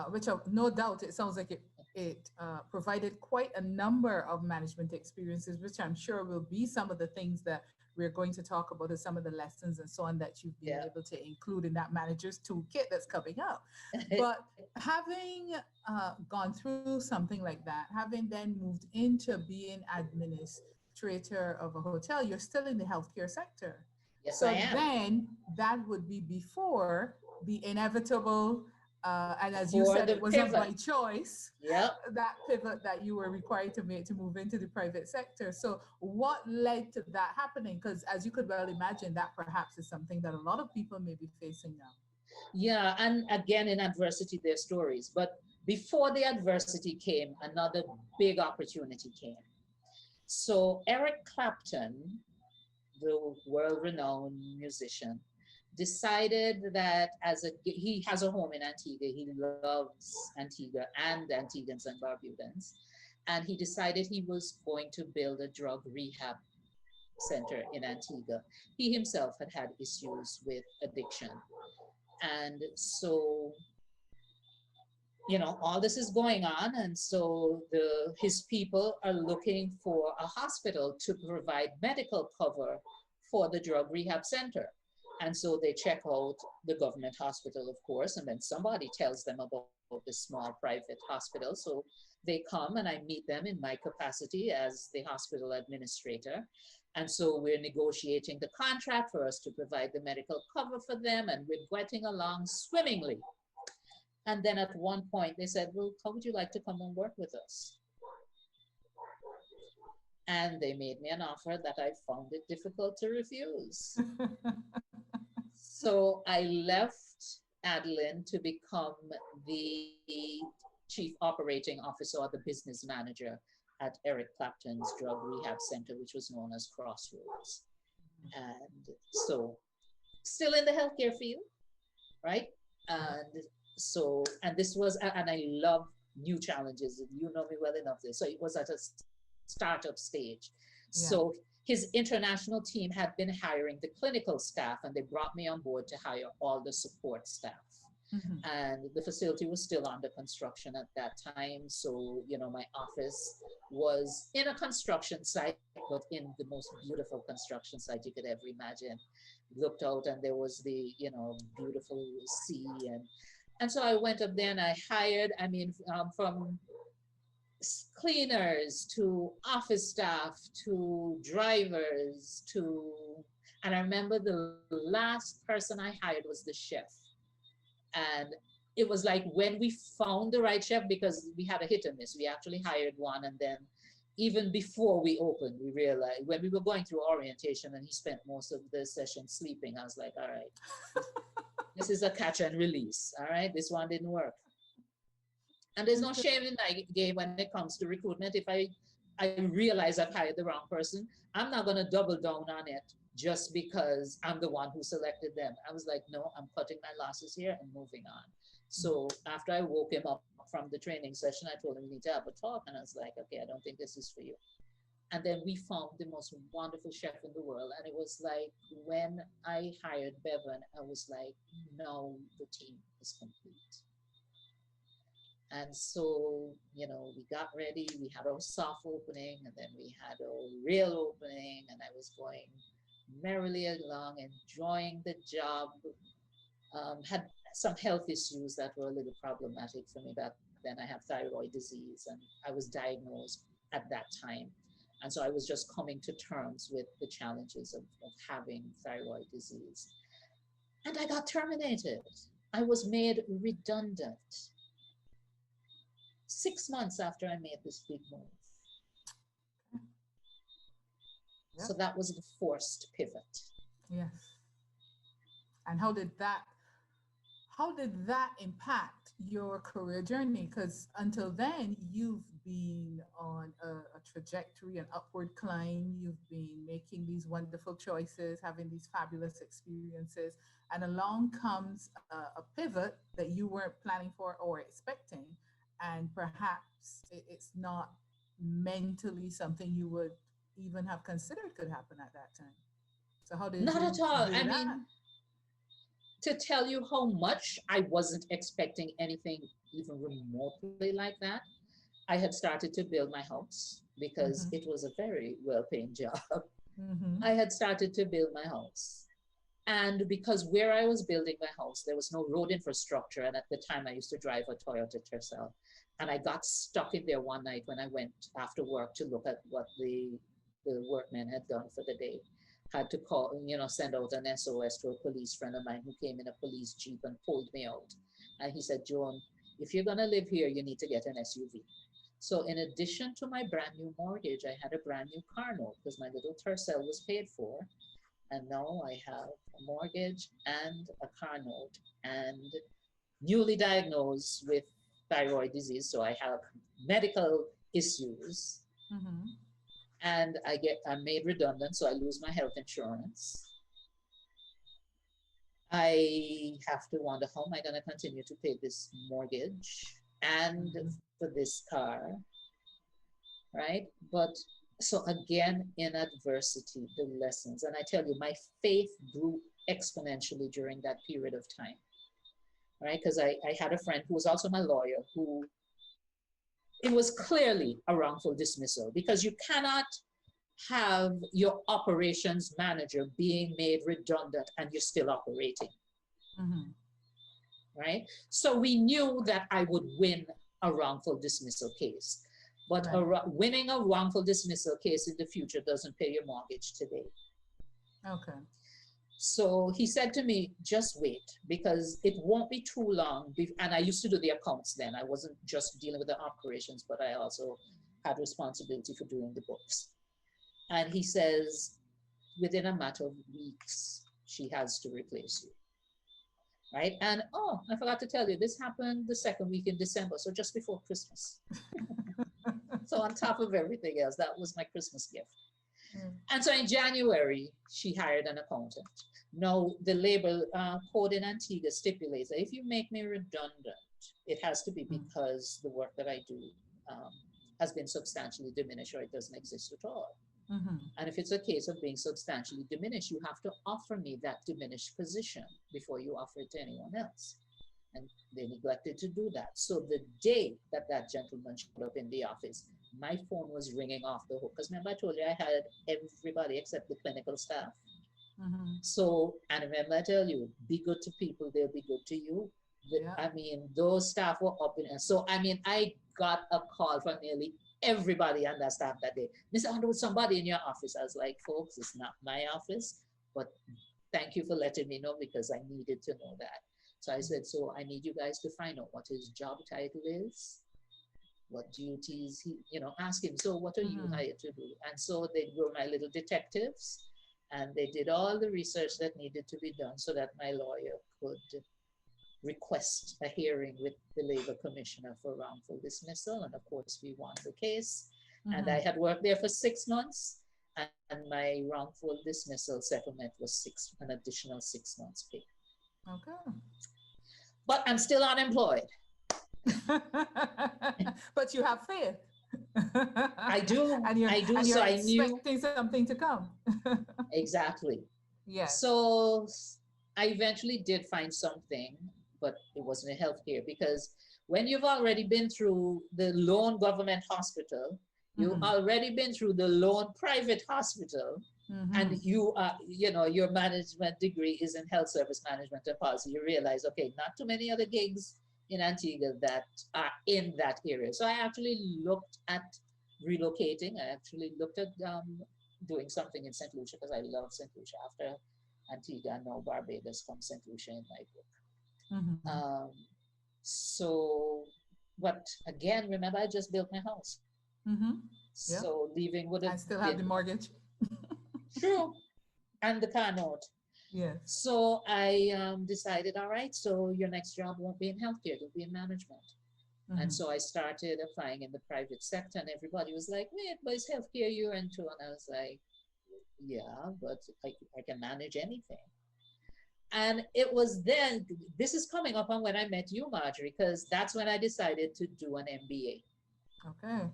which no doubt it sounds like it provided quite a number of management experiences, which I'm sure will be some of the things that we're going to talk about, as some of the lessons and so on that you've been able to include in that manager's toolkit that's coming up. But having gone through something like that, having then moved into being administrator of a hotel, you're still in the healthcare sector. Yes, so I am. Then that would be before the inevitable, and as you For said, the it wasn't pivot. by choice, Yep. that pivot that you were required to make to move into the private sector. So what led to that happening? Because as you could well imagine, that perhaps is something that a lot of people may be facing now. Yeah, and again, in adversity, there's stories. But before the adversity came, another big opportunity came. So Eric Clapton, the world-renowned musician, decided that he has a home in Antigua. He loves Antigua and Antiguans and Barbudans. And he decided he was going to build a drug rehab center in Antigua. He himself had issues with addiction. And so, you know, all this is going on. And so his people are looking for a hospital to provide medical cover for the drug rehab center. And so they check out the government hospital, of course, and then somebody tells them about this small private hospital. So they come and I meet them in my capacity as the hospital administrator. And so we're negotiating the contract for us to provide the medical cover for them, and we're getting along swimmingly. And then at one point they said, well, how would you like to come and work with us? And they made me an offer that I found it difficult to refuse. So I left Adeline to become the chief operating officer or the business manager at Eric Clapton's drug rehab center, which was known as Crossroads. And so still in the healthcare field, right? And so, and this was, and I love new challenges. You know me well enough there. So it was at a startup stage. Yeah. So his international team had been hiring the clinical staff, and they brought me on board to hire all the support staff. Mm-hmm. And the facility was still under construction at that time. So, you know, my office was in a construction site, but in the most beautiful construction site you could ever imagine. Looked out and there was the, you know, beautiful sea. And so I went up there and I hired, I mean, from cleaners to office staff to drivers to, and I remember the last person I hired was the chef. And it was like when we found the right chef, because we had a hit and miss, we actually hired one. And then even before we opened, we realized when we were going through orientation and he spent most of the session sleeping, I was like, all right, this is a catch and release. All right, this one didn't work. And there's no shame in my game when it comes to recruitment. If I realize I've hired the wrong person, I'm not going to double down on it just because I'm the one who selected them. I was like, no, I'm cutting my losses here and moving on. So after I woke him up from the training session, I told him we need to have a talk. And I was like, okay, I don't think this is for you. And then we found the most wonderful chef in the world. And it was like, when I hired Bevan, I was like, no, the team is complete. And so, you know, we got ready, we had our soft opening, and then we had our real opening, and I was going merrily along, enjoying the job. Had some health issues that were a little problematic for me back then. I had thyroid disease, and I was diagnosed at that time. And so I was just coming to terms with the challenges of having thyroid disease. And I got terminated. I was made redundant 6 months after I made this big move. Yep. So that was the forced pivot. Yes. And how did that impact your career journey? Because until then, you've been on a trajectory, an upward climb. You've been making these wonderful choices, having these fabulous experiences, and along comes a pivot that you weren't planning for or expecting, and perhaps it's not mentally something you would even have considered could happen at that time. So how did Not you at all. do I that? mean, to tell you how much, I wasn't expecting anything even remotely like that. I had started to build my house because Mm-hmm. it was a very well-paying job. Mm-hmm. I had started to build my house. And because where I was building my house, there was no road infrastructure. And at the time, I used to drive a Toyota Tercel. And I got stuck in there one night when I went after work to look at what the workmen had done for the day. Had to call, send out an SOS to a police friend of mine who came in a police jeep and pulled me out. And he said, Joan, if you're going to live here, you need to get an SUV. So in addition to my brand new mortgage, I had a brand new car note because my little Tercel was paid for. And now I have a mortgage and a car note and newly diagnosed with thyroid disease. So I have medical issues Mm-hmm. and I'm made redundant. So I lose my health insurance. I have to wonder how am I going to continue to pay this mortgage and Mm-hmm. for this car, right? But so again, in adversity, the lessons, and I tell you, my faith grew exponentially during that period of time, right? Because I had a friend who was also my lawyer who it was clearly a wrongful dismissal because you cannot have your operations manager being made redundant and you're still operating, Mm-hmm. right? So we knew that I would win a wrongful dismissal case. But Right. winning a wrongful dismissal case in the future doesn't pay your mortgage today. Okay. So he said to me, just wait because it won't be too long. And I used to do the accounts then. I wasn't just dealing with the operations, but I also had responsibility for doing the books. And he says, within a matter of weeks, she has to replace you. Right. And oh, I forgot to tell you, this happened the second week in December. So just before Christmas. So on top of everything else, that was my Christmas gift. Mm. And so in January, she hired an accountant. Now, the labor code in Antigua stipulates that if you make me redundant, it has to be because the work that I do has been substantially diminished or it doesn't exist at all. Mm-hmm. And if it's a case of being substantially diminished, you have to offer me that diminished position before you offer it to anyone else. And they neglected to do that. So the day that that gentleman showed up in the office, my phone was ringing off the hook. Because remember I told you I had everybody except the clinical staff. Mm-hmm. So, and remember I tell you, be good to people, they'll be good to you. Yeah. I mean, those staff were up in. And so, I mean, I got a call from nearly everybody on that staff that day. Mr. Underwood, somebody in your office. I was like, folks, it's not my office, but thank you for letting me know because I needed to know that. So I said, so I need you guys to find out what his job title is, what duties he, ask him. So what are you hired to do? And so they were my little detectives and they did all the research that needed to be done so that my lawyer could request a hearing with the labor commissioner for wrongful dismissal. And of course we won the case. And I had worked there for 6 months and my wrongful dismissal settlement was an additional 6 months pay. Okay. But I'm still unemployed. But you have faith. I do. And you're, I do. and So you're I knew expecting something to come. exactly. Yes. So I eventually did find something, but it wasn't in healthcare because when you've already been through the lone government hospital, you've already been through the lone private hospital, and you are, your management degree is in health service management and policy, you realize, okay, not too many other gigs in Antigua that are in that area. So I actually looked at relocating. I actually looked at doing something in St. Lucia because I love St. Lucia. After Antigua, now Barbados comes St. Lucia in my book. So, but again, remember I just built my house. Yep. So leaving would have I still have the mortgage. True. And the car note. Yes. So I decided, all right, so your next job won't be in healthcare, it'll be in management. And so I started applying in the private sector, and everybody was like, wait, but is healthcare you're into? And I was like, yeah, but I can manage anything. And it was then, this is coming up on when I met you, Marjorie, because that's when I decided to do an MBA. Okay.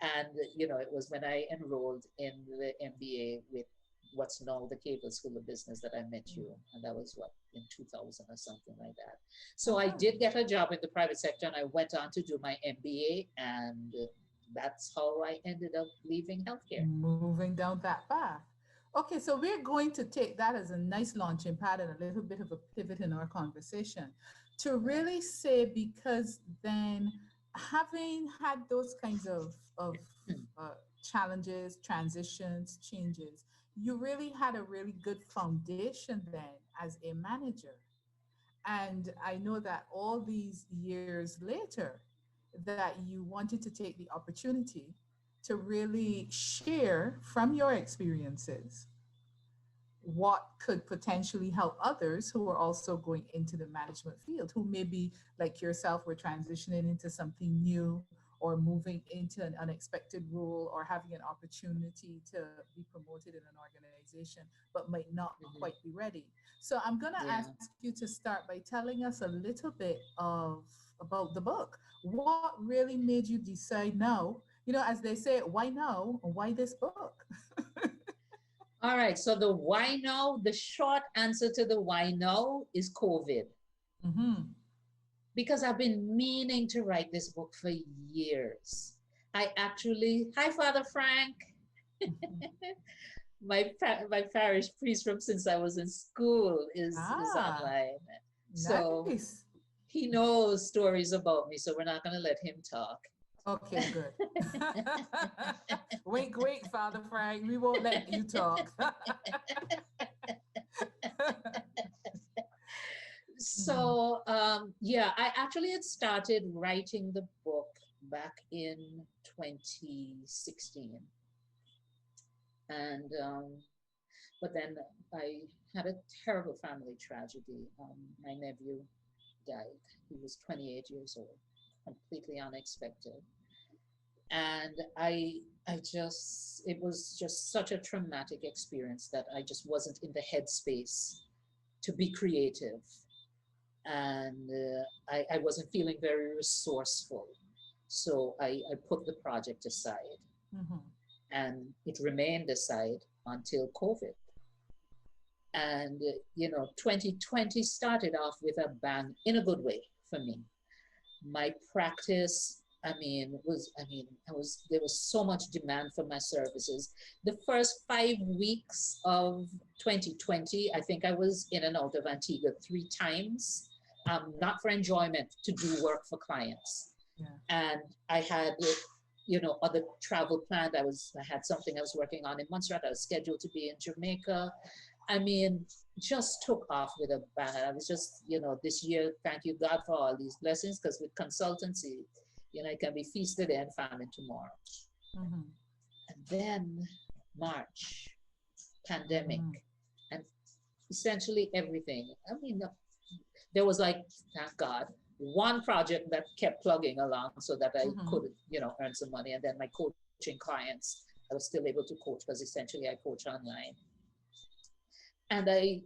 And, you know, it was when I enrolled in the MBA with what's now the Cable School of Business that I met you. And that was what, in 2000 or something like that. So I did get a job in the private sector, and I went on to do my MBA, and that's how I ended up leaving healthcare. Moving down that path. Okay, so we're going to take that as a nice launching pad and a little bit of a pivot in our conversation to really say, because then having had those kinds of challenges, transitions, changes, you really had a really good foundation then as a manager. And I know that all these years later, that you wanted to take the opportunity to really share from your experiences what could potentially help others who are also going into the management field, who maybe like yourself were transitioning into something new or moving into an unexpected role or having an opportunity to be promoted in an organization but might not quite be ready. So I'm going to ask you to start by telling us a little bit of about the book. What really made you decide now, you know, as they say, why now? Why this book? All right, so the why now, the short answer to the why now is COVID. Because I've been meaning to write this book for years. I actually, hi, Father Frank. my parish priest from since I was in school is online. So nice. He knows stories about me, so we're not going to let him talk. Okay, good. Wink, wink, Father Frank. We won't let you talk. So, yeah, I actually had started writing the book back in 2016. And, but then I had a terrible family tragedy. My nephew died. He was 28 years old, completely unexpected. And it was just such a traumatic experience that I just wasn't in the headspace to be creative. And I wasn't feeling very resourceful. So I put the project aside. And it remained aside until COVID. And, you know, 2020 started off with a bang in a good way for me. My practice, there was so much demand for my services. The first 5 weeks of 2020, I think I was in and out of Antigua 3 times, not for enjoyment, to do work for clients. And I had, you know, other travel planned. I had something I was working on in Montserrat. I was scheduled to be in Jamaica. I mean, just took off with a bang. I was just, you know, this year, thank you God for all these blessings, because with consultancy, you know, it can be feasted and famine tomorrow. And then March, pandemic, and essentially everything. I mean, there was like, thank God, one project that kept plugging along so that I could, you know, earn some money. And then my coaching clients, I was still able to coach because essentially I coach online. And I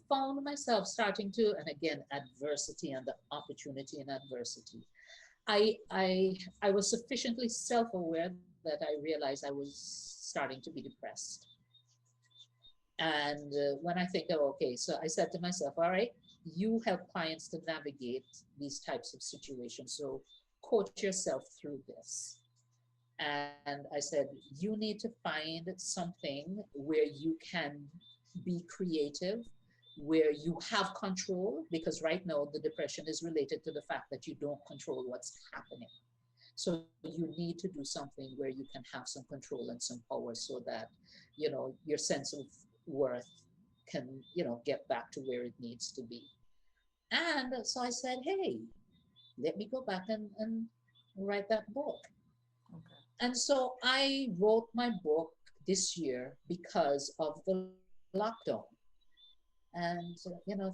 found myself starting to, and again, adversity and the opportunity in adversity. I was sufficiently self-aware that I realized I was starting to be depressed. And when I think, okay, so I said to myself, all right, you help clients to navigate these types of situations. So coach yourself through this. And I said, you need to find something where you can be creative, where you have control, because right now the depression is related to the fact that you don't control what's happening. So you need to do something where you can have some control and some power so that, you know, your sense of worth can, you know, get back to where it needs to be. And so I said, hey, let me go back and write that book. Okay. And so I wrote my book this year because of the lockdown. And,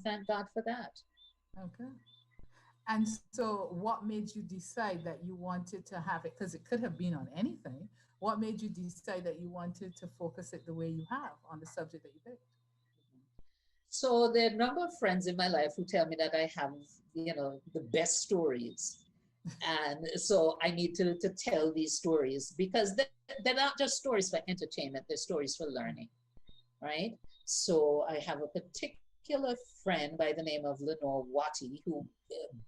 thank God for that. Okay. And so, what made you decide that you wanted to have it? Because it could have been on anything. What made you decide that you wanted to focus it the way you have on the subject that you picked? So there are a number of friends in my life who tell me that I have, the best stories. And so I need to tell these stories because they're not just stories for entertainment, they're stories for learning, right? So I have a particular friend by the name of Lenore Watty who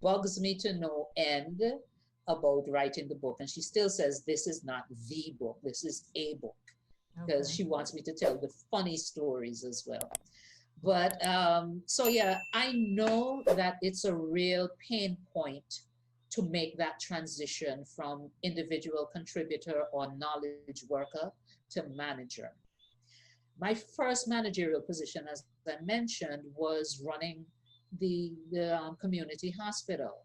bugs me to no end about writing the book. And she still says, this is not the book, this is a book, because Okay. she wants me to tell the funny stories as well. But so yeah, I know that it's a real pain point to make that transition from individual contributor or knowledge worker to manager. My first managerial position, as I mentioned, was running the community hospital.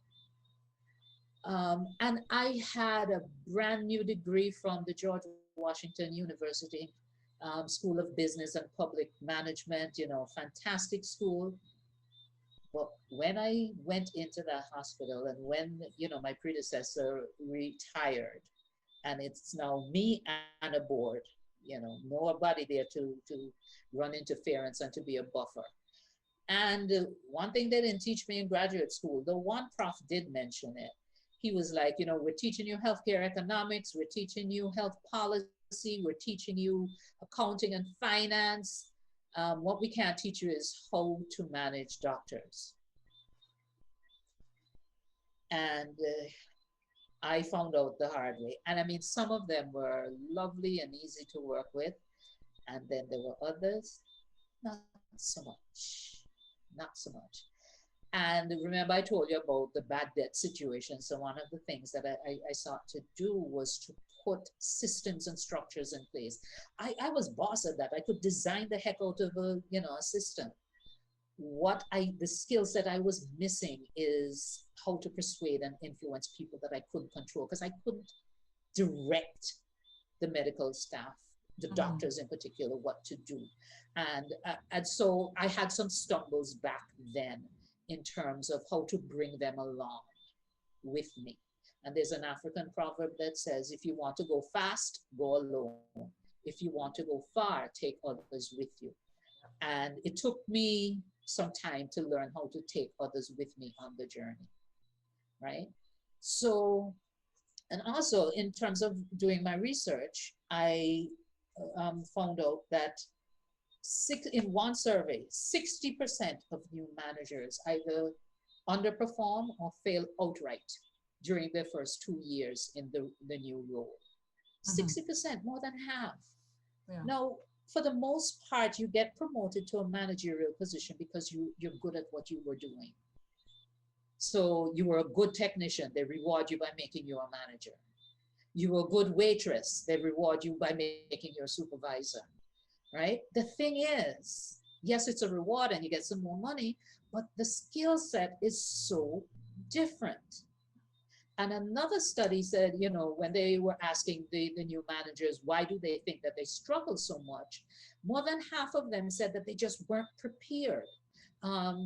And I had a brand new degree from the George Washington University School of Business and Public Management, fantastic school. But when I went into that hospital and when, my predecessor retired, and it's now me and a board, nobody there to run interference and to be a buffer. And one thing they didn't teach me in graduate school, the one prof did mention it. He was like, we're teaching you healthcare economics, we're teaching you health policy, we're teaching you accounting and finance. What we can't teach you is how to manage doctors. And I found out the hard way. And I mean, some of them were lovely and easy to work with. And then there were others, not so much, not so much. And remember, I told you about the bad debt situation. So one of the things that I sought to do was to put systems and structures in place. I was boss at that. I could design the heck out of a system. The skill set I was missing is how to persuade and influence people that I couldn't control, because I couldn't direct the medical staff, the doctors in particular, what to do. And so I had some stumbles back then in terms of how to bring them along with me. And there's an African proverb that says, if you want to go fast, go alone. If you want to go far, take others with you. And it took me some time to learn how to take others with me on the journey, right? So, and also in terms of doing my research, I found out that in one survey, 60% of new managers either underperform or fail outright during their first 2 years in the new role. 60%, more than half. Yeah. Now, for the most part, you get promoted to a managerial position because you're good at what you were doing. So you were a good technician, they reward you by making you a manager. You were a good waitress, they reward you by making you a supervisor, right? The thing is, yes, it's a reward and you get some more money, but the skill set is so different. And another study said, when they were asking the new managers, why do they think that they struggle so much? More than half of them said that they just weren't prepared.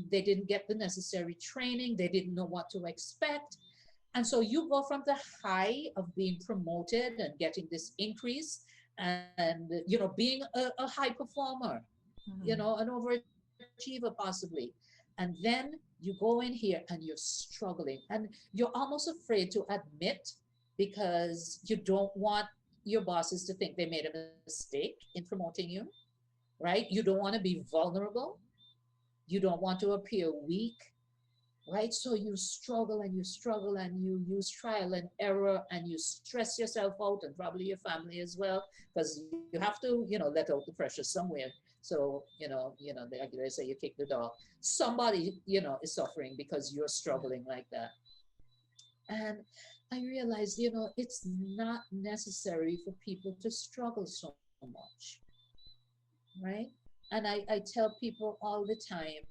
They didn't get the necessary training. They didn't know what to expect. And so you go from the high of being promoted and getting this increase and, being a high performer, an overachiever possibly. And then you go in here and you're struggling and you're almost afraid to admit, because you don't want your bosses to think they made a mistake in promoting you, right? You don't want to be vulnerable. You don't want to appear weak, right? So you struggle and you use trial and error and you stress yourself out, and probably your family as well, because you have to, let out the pressure somewhere. So, they say you kick the dog. Somebody, is suffering because you're struggling like that. And I realized, it's not necessary for people to struggle so much, right? And I tell people all the time,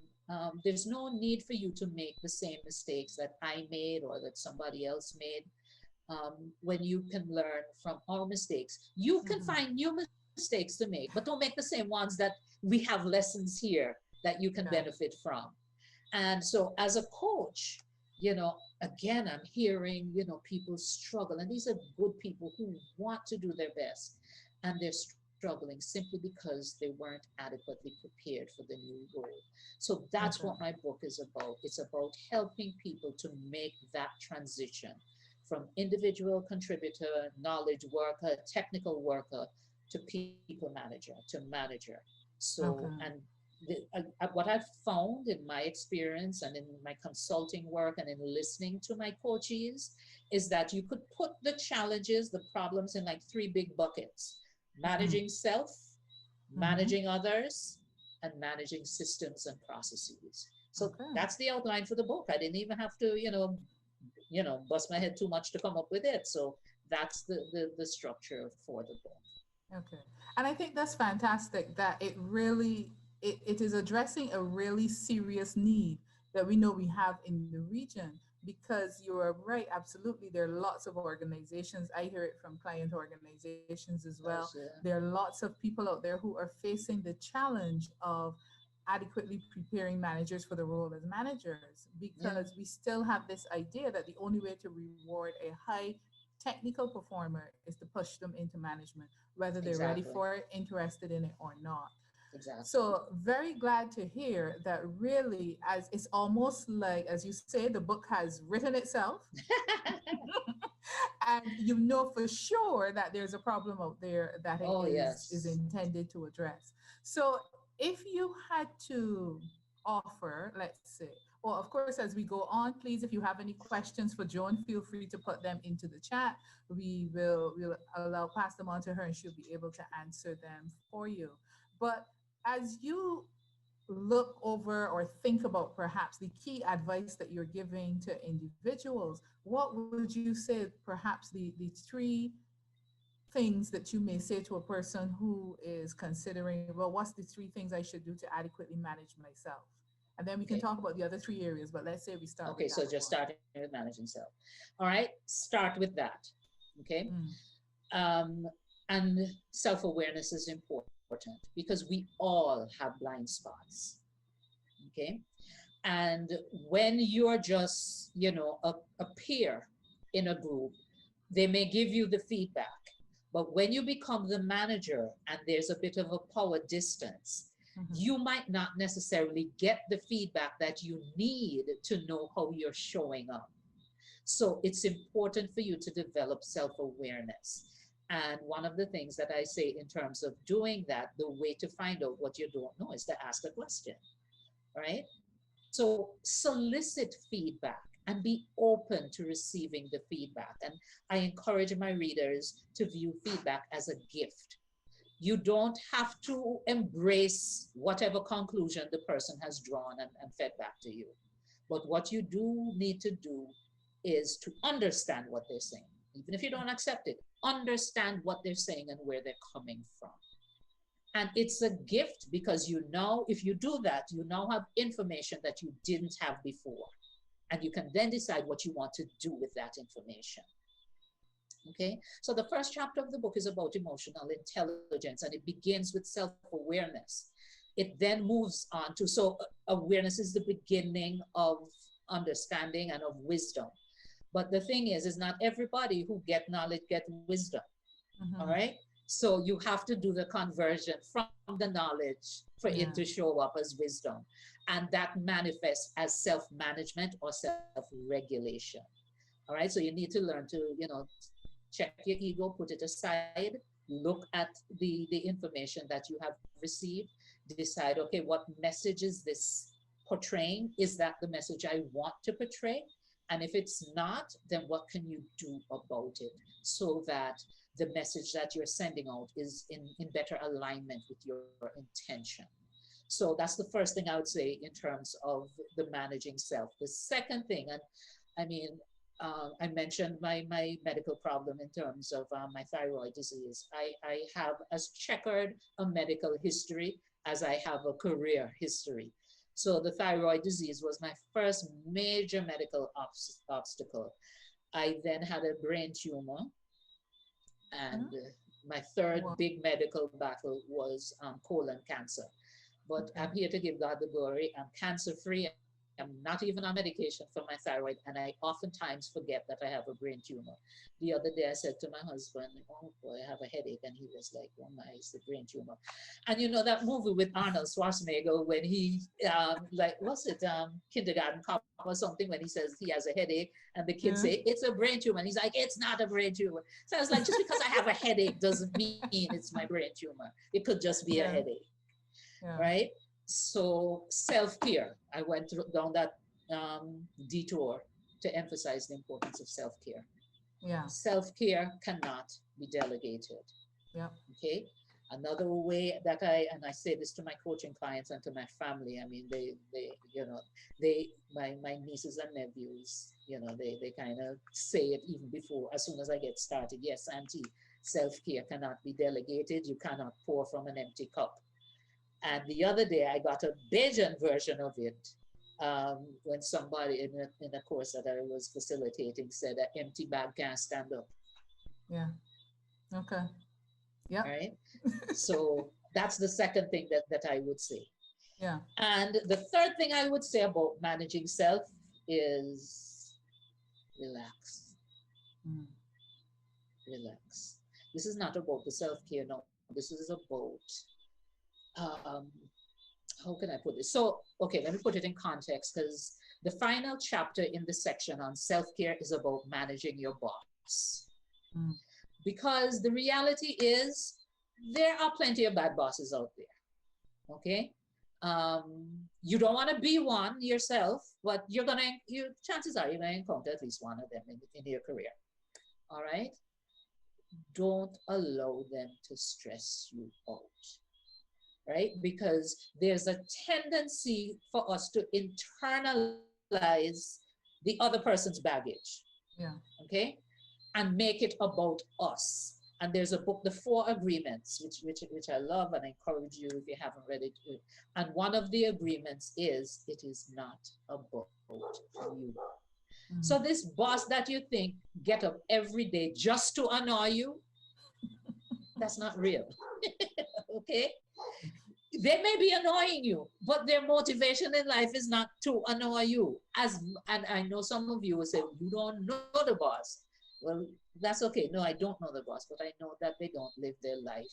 there's no need for you to make the same mistakes that I made or that somebody else made. When you can learn from our mistakes, you can find new mistakes to make, but don't make the same ones that we have lessons here that you can benefit from. And so as a coach, you know, again, I'm hearing, you know, people struggle, and these are good people who want to do their best, and they're struggling simply because they weren't adequately prepared for the new role. So that's what my book is about. It's about helping people to make that transition from individual contributor, knowledge worker, technical worker, to people manager, to manager. So, and what I've found in my experience and in my consulting work and in listening to my coaches is that you could put the challenges, the problems in like three big buckets: managing self, managing others, and managing systems and processes. So that's the outline for the book. I didn't even have to, bust my head too much to come up with it. So that's the structure for the book. Okay. And I think that's fantastic that it really, it is addressing a really serious need that we know we have in the region, because you are right, absolutely. There are lots of organizations. I hear it from client organizations as well. Yes, yeah. There are lots of people out there who are facing the challenge of adequately preparing managers for the role as managers, because we still have this idea that the only way to reward a high technical performer is to push them into management, whether they're ready for it, interested in it or not. Exactly. So very glad to hear that really, as it's almost like, as you say, the book has written itself. And you know for sure that there's a problem out there that is intended to address. So if you had to offer, let's say, well, of course, as we go on, please, if you have any questions for Joan, feel free to put them into the chat. We'll pass them on to her and she'll be able to answer them for you. But as you look over or think about perhaps the key advice that you're giving to individuals, what would you say perhaps the three things that you may say to a person who is considering, well, what's the three things I should do to adequately manage myself? And then we can talk about the other three areas, but let's say we start with so just starting with managing self. All right, start with that. Okay. And self-awareness is important because we all have blind spots. Okay. And when you're just, a peer in a group, they may give you the feedback. But when you become the manager and there's a bit of a power distance, you might not necessarily get the feedback that you need to know how you're showing up. So it's important for you to develop self-awareness. And one of the things that I say in terms of doing that, the way to find out what you don't know is to ask a question, right? So solicit feedback and be open to receiving the feedback. And I encourage my readers to view feedback as a gift. You don't have to embrace whatever conclusion the person has drawn and fed back to you. But what you do need to do is to understand what they're saying. Even if you don't accept it, understand what they're saying and where they're coming from. And it's a gift because if you do that, you now have information that you didn't have before. And you can then decide what you want to do with that information. Okay, so the first chapter of the book is about emotional intelligence, and it begins with self-awareness. It then moves on to, so awareness is the beginning of understanding and of wisdom. But the thing is not everybody who get knowledge get wisdom. All right, so you have to do the conversion from the knowledge for it to show up as wisdom, and that manifests as self-management or self-regulation. All right, so you need to learn to, check your ego, put it aside, look at the information that you have received, decide, okay, what message is this portraying? Is that the message I want to portray? And if it's not, then what can you do about it so that the message that you're sending out is in better alignment with your intention? So that's the first thing I would say in terms of the managing self. The second thing, and I mean, I mentioned my medical problem in terms of my thyroid disease. I have as checkered a medical history as I have a career history. So the thyroid disease was my first major medical obstacle. I then had a brain tumor, and my third big medical battle was colon cancer. But I'm here to give God the glory. I'm cancer-free. I'm not even on medication for my thyroid, and I oftentimes forget that I have a brain tumor. The other day I said to my husband, oh boy, I have a headache, and he was like, oh my, it's the brain tumor. And you know that movie with Arnold Schwarzenegger when he, like, what's it, Kindergarten Cop or something, when he says he has a headache, and the kids say, it's a brain tumor, and he's like, it's not a brain tumor. So I was like, just because I have a headache doesn't mean it's my brain tumor. It could just be a headache, right? So self-care, I went down that detour to emphasize the importance of self-care. Self-care cannot be delegated. Okay. Another way that and I say this to my coaching clients and to my family, I mean, my nieces and nephews, they kind of say it even before, as soon as I get started. Yes, auntie, self-care cannot be delegated. You cannot pour from an empty cup. And the other day, I got a Bajan version of it when somebody in a course that I was facilitating said an empty bag can't stand up. Okay. Yeah. Right. So that's the second thing that I would say. And the third thing I would say about managing self is relax. Relax. This is not about the self-care. No, this is about how can I put this? So, okay, let me put it in context, because the final chapter in the section on self-care is about managing your boss. Because the reality is there are plenty of bad bosses out there. Okay. You don't want to be one yourself, but chances are you're going to encounter at least one of them in your career. All right. Don't allow them to stress you out. Right? Because there's a tendency for us to internalize the other person's baggage. Okay? And make it about us. And there's a book, The 4 Agreements, which I love and I encourage you if you haven't read it. And one of the agreements is, it is not about you. So this boss that you think get up every day just to annoy you, that's not real. Okay? They may be annoying you, but their motivation in life is not to annoy you. And I know some of you will say, you don't know the boss. Well, that's okay. No, I don't know the boss, but I know that they don't live their life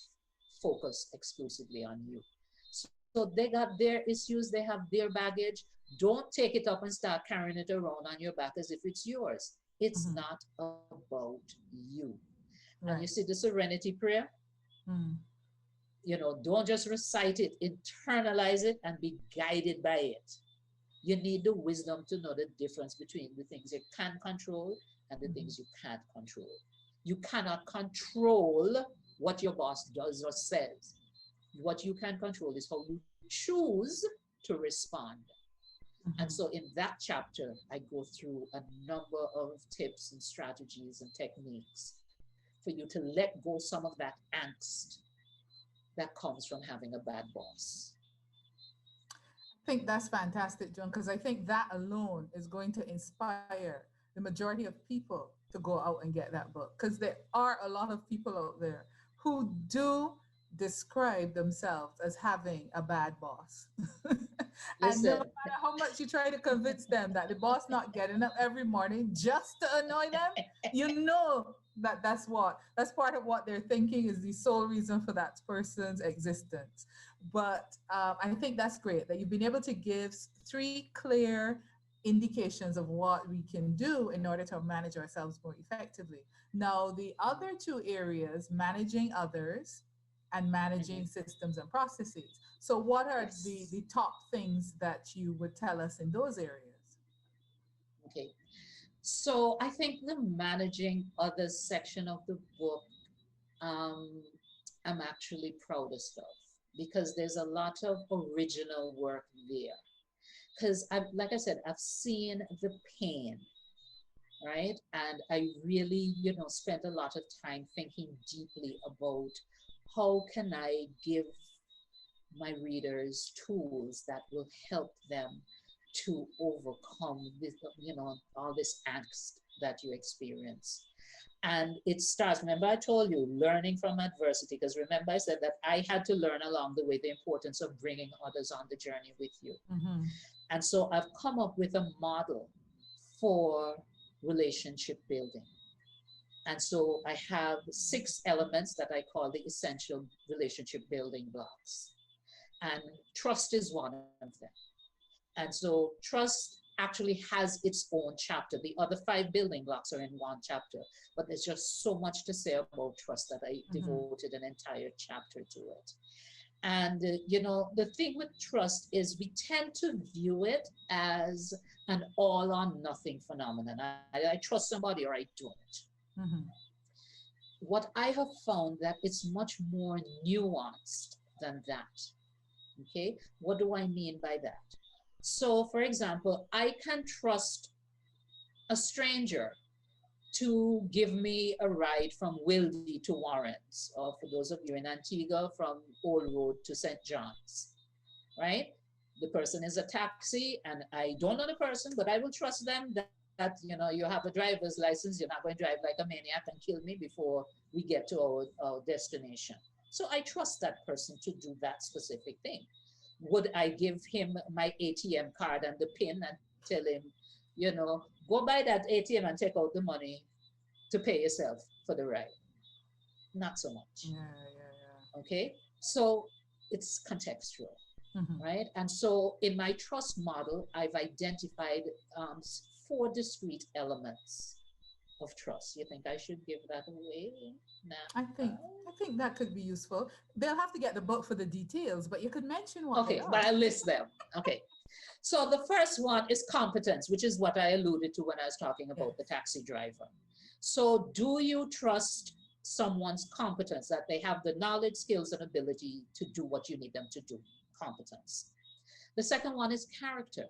focused exclusively on you. So they got their issues, they have their baggage. Don't take it up and start carrying it around on your back as if it's yours. It's not about you. And you see the serenity prayer? Don't just recite it, internalize it and be guided by it. You need the wisdom to know the difference between the things you can control and the things you can't control. You cannot control what your boss does or says. What you can control is how you choose to respond. And so in that chapter, I go through a number of tips and strategies and techniques for you to let go some of that angst that comes from having a bad boss. I think that's fantastic, Joan, because I think that alone is going to inspire the majority of people to go out and get that book, because there are a lot of people out there who do describe themselves as having a bad boss. And no matter how much you try to convince them that the boss not getting up every morning just to annoy them, that's part of what they're thinking is the sole reason for that person's existence. But I think that's great that you've been able to give 3 clear indications of what we can do in order to manage ourselves more effectively. Now, the other 2 areas, managing others and managing systems and processes. So what are the top things that you would tell us in those areas? Okay. So I think the managing others section of the book, I'm actually proudest of, because there's a lot of original work there. Because like I said, I've seen the pain, right? And I really, spent a lot of time thinking deeply about how can I give my readers tools that will help them to overcome this, all this angst that you experience. And it starts, remember I told you, learning from adversity, because remember I said that I had to learn along the way the importance of bringing others on the journey with you. And so I've come up with a model for relationship building. And so I have 6 elements that I call the essential relationship building blocks. And trust is one of them. And so trust actually has its own chapter. The other 5 building blocks are in one chapter, but there's just so much to say about trust that I devoted an entire chapter to it. And, you know, the thing with trust is we tend to view it as an all or nothing phenomenon. I trust somebody or I don't. What I have found that it's much more nuanced than that. Okay, what do I mean by that? So, for example, I can trust a stranger to give me a ride from Wildy to Warren's, or for those of you in Antigua, from Old Road to St. John's, right? The person is a taxi and I don't know the person, but I will trust them that you know, you have a driver's license, you're not going to drive like a maniac and kill me before we get to our destination. So I trust that person to do that specific thing. Would I give him my ATM card and the PIN and tell him, you know, go by that ATM and take out the money to pay yourself for the ride? Not so much. Okay, so it's contextual, right? And so in my trust model, I've identified 4 discrete elements of trust. You think I should give that away? Nah. I think that could be useful. They'll have to get the book for the details, but you could mention what they are. But I'll list them. Okay. So the first one is competence, which is what I alluded to when I was talking about the taxi driver. So do you trust someone's competence, that they have the knowledge, skills, and ability to do what you need them to do? Competence. The second one is character.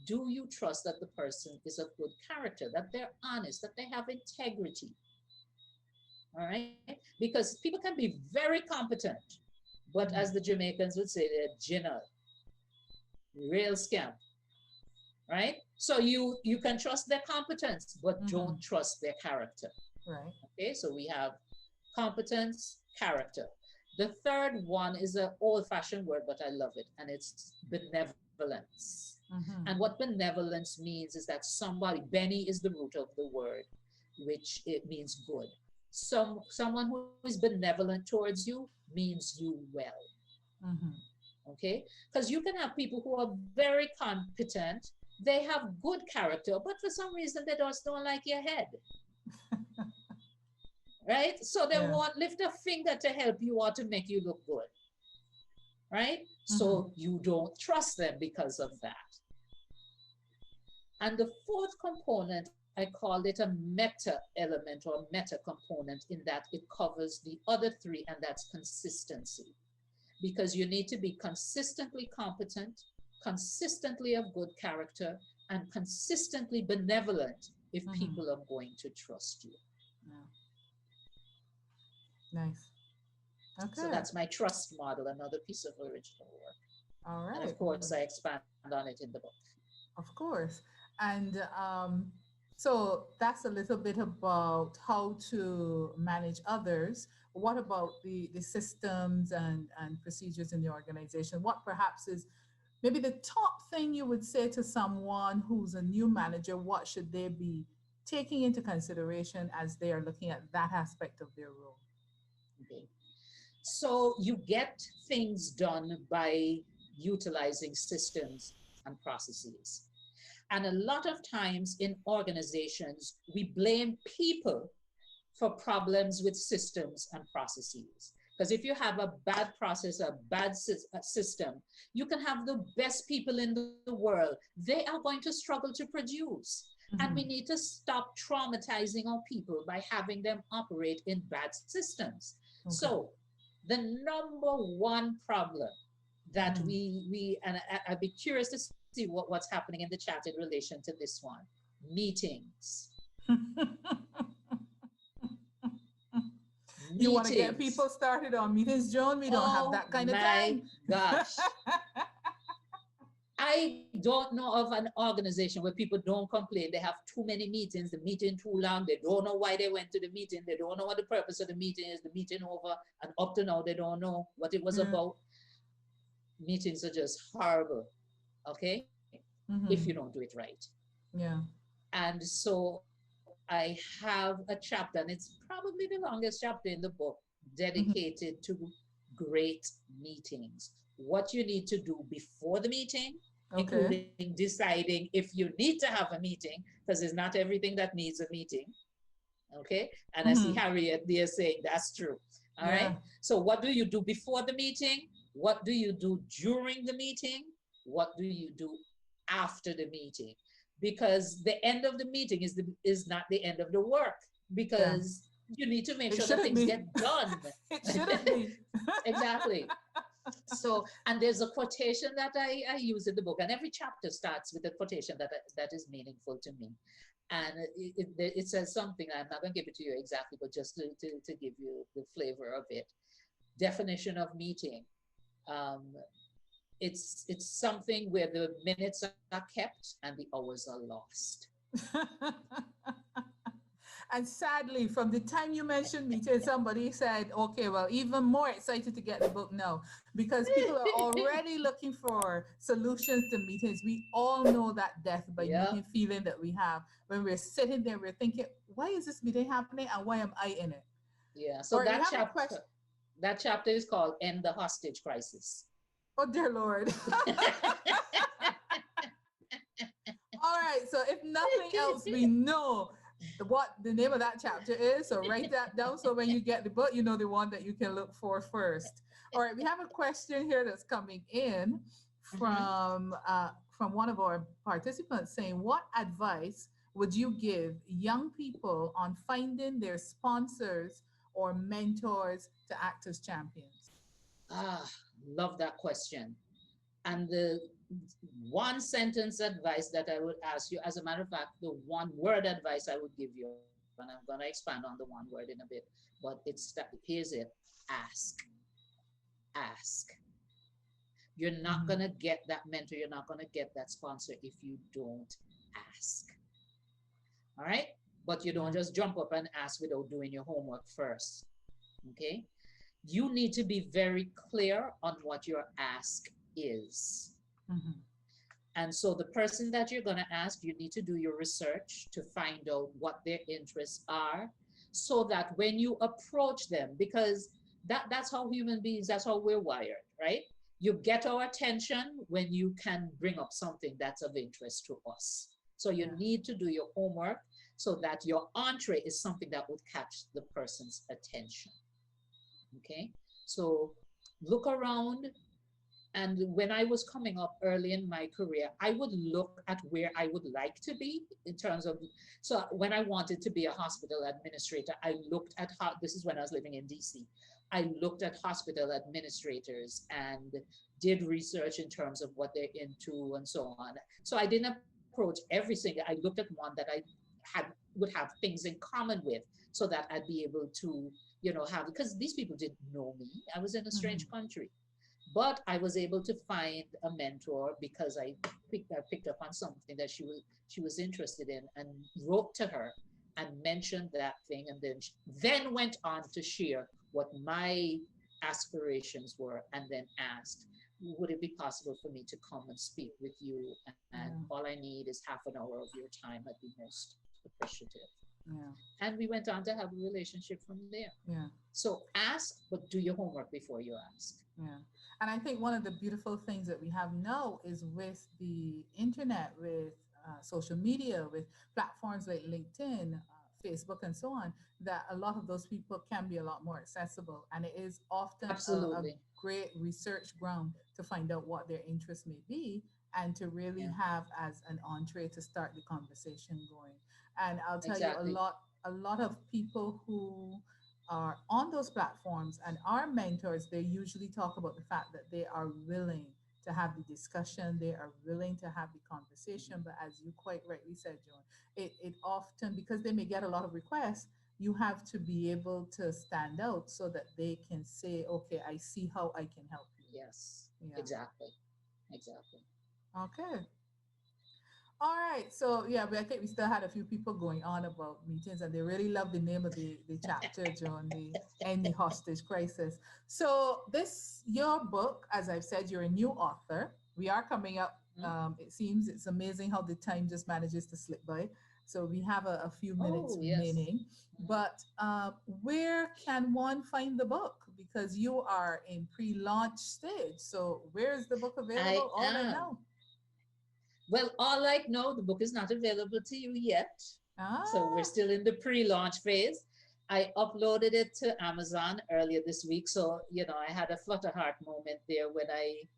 Do you trust that the person is of good character, that they're honest, that they have integrity? All right? Because people can be very competent, but as the Jamaicans would say, they're jinner, real scam, right? So you can trust their competence, but don't trust their character. Right. Okay, so we have competence, character. The third one is an old-fashioned word, but I love it, and it's benevolence. And what benevolence means is that somebody, Benny is the root of the word, which it means good. Someone who is benevolent towards you means you well. Okay, because you can have people who are very competent, they have good character, but for some reason they just don't like your head. Right? So they won't lift a finger to help you or to make you look good. Right? So you don't trust them because of that. And the fourth component, I call it a meta element or meta component, in that it covers the other 3, and that's consistency. Because you need to be consistently competent, consistently of good character, and consistently benevolent if people are going to trust you. Nice. Okay. So that's my trust model, another piece of original work. All right. And of course, I expand on it in the book. Of course. And so that's a little bit about how to manage others. What about the systems and procedures in the organization? What perhaps is maybe the top thing you would say to someone who's a new manager? What should they be taking into consideration as they are looking at that aspect of their role? Okay. So you get things done by utilizing systems and processes. And a lot of times in organizations, we blame people for problems with systems and processes. Because if you have a bad process, a bad system, you can have the best people in the world. They are going to struggle to produce. And we need to stop traumatizing our people by having them operate in bad systems. So the number one problem that and I'd be curious to see what's happening in the chat in relation to this one. Meetings. You want to get people started on meetings, Joan? We don't have that kind of time. Gosh. I don't know of an organization where people don't complain. They have too many meetings, the meeting too long. They don't know why they went to the meeting. They don't know what the purpose of the meeting is. The meeting over, and up to now, they don't know what it was about. Meetings are just horrible, okay? If you don't do it right. Yeah. And so I have a chapter, and it's probably the longest chapter in the book, dedicated to great meetings. What you need to do before the meeting, including deciding if you need to have a meeting, because it's not everything that needs a meeting. Okay. And I see Harriet there saying that's true. All right. So what do you do before the meeting? What do you do during the meeting? What do you do after the meeting? Because the end of the meeting is not the end of the work, because you need to make sure that things get done. It shouldn't be. Exactly. So, and there's a quotation that I use in the book, and every chapter starts with a quotation that is meaningful to me. And it says something, I'm not going to give it to you exactly, but just to give you the flavor of it. Definition of meeting. It's something where the minutes are kept and the hours are lost. And sadly, from the time you mentioned meeting, somebody said, okay, well, even more excited to get the book now, because people are already looking for solutions to meetings. We all know that death by meeting feeling that we have when we're sitting there, we're thinking, why is this meeting happening and why am I in it? Yeah, so that chapter is called End the Hostage Crisis. Oh, dear Lord. All right, so if nothing else, we know what the name of that chapter is, so write that down, so when you get the book, you know the one that you can look for first. All right, we have a question here that's coming in from one of our participants saying, what advice would you give young people on finding their sponsors or mentors to act as champions? Love that question. And the one sentence advice that I would ask you, as a matter of fact, the one word advice I would give you, and I'm going to expand on the one word in a bit, but here's it: ask. Ask. You're not going to get that mentor, you're not going to get that sponsor if you don't ask. All right? But you don't just jump up and ask without doing your homework first. Okay? You need to be very clear on what your ask is. And so the person that you're going to ask, you need to do your research to find out what their interests are, so that when you approach them, because that's how human beings, that's how we're wired, right? You get our attention when you can bring up something that's of interest to us. So you need to do your homework so that your entree is something that would catch the person's attention. Okay, so look around. And when I was coming up early in my career, I would look at where I would like to be in terms of, so when I wanted to be a hospital administrator, I looked at how, this is when I was living in DC, I looked at hospital administrators and did research in terms of what they're into and so on. So I didn't approach every single, I looked at one that I would have things in common with, so that I'd be able to, have, because these people didn't know me. I was in a strange country. But I was able to find a mentor because I picked up on something that she was interested in, and wrote to her and mentioned that thing, and then went on to share what my aspirations were, and then asked, would it be possible for me to come and speak with you? And all I need is half an hour of your time. I'd be most appreciative. And we went on to have a relationship from there. So ask, but do your homework before you ask. And I think one of the beautiful things that we have now is with the internet, with social media, with platforms like LinkedIn, Facebook, and so on, that a lot of those people can be a lot more accessible. And it is often a great research ground to find out what their interests may be, and to really have as an entree to start the conversation going. And I'll tell you, a lot of people who are on those platforms and are mentors, they usually talk about the fact that they are willing to have the discussion, they are willing to have the conversation. But as you quite rightly said, Joan, it often, because they may get a lot of requests, you have to be able to stand out so that they can say, okay, I see how I can help you. Yes, exactly. Okay. All right. So yeah, but I think we still had a few people going on about meetings, and they really love the name of the chapter, Joan, the End the Hostage Crisis. So this your book, as I've said, you're a new author. We are coming up. Mhm. It seems it's amazing how the time just manages to slip by. So we have a few minutes Oh, yes. remaining. But where can one find the book? Because you are in pre-launch stage. So where is the book I available? All I am. know. Well, all I know, the book is not available to you yet. So we're Ah. still in the pre-launch phase. I uploaded it to Amazon earlier this week. So, I had a flutter heart moment there when I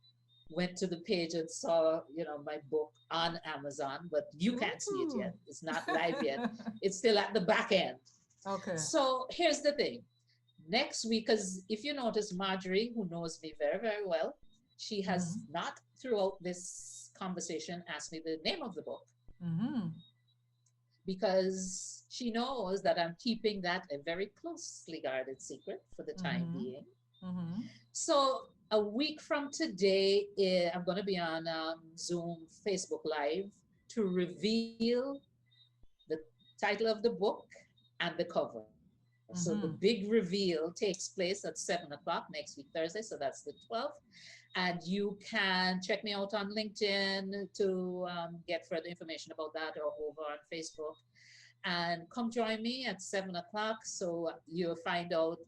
went to the page and saw, my book on Amazon, but you can't see it Ooh. yet. It's not live yet. It's still at the back end. Okay. So here's the thing. Next week, because if you notice, Marjorie, who knows me very, very well, she has Mm-hmm. not throughout this conversation asked me the name of the book Mm-hmm. because she knows that I'm keeping that a very closely guarded secret for the time Mm-hmm. being. Mm-hmm. So a week from today, I'm going to be on Zoom, Facebook Live to reveal the title of the book and the cover. So the Mm-hmm. big reveal takes place at 7 o'clock next week, Thursday. So that's the 12th. And you can check me out on LinkedIn to get further information about that or over on Facebook. And come join me at 7 o'clock. So you'll find out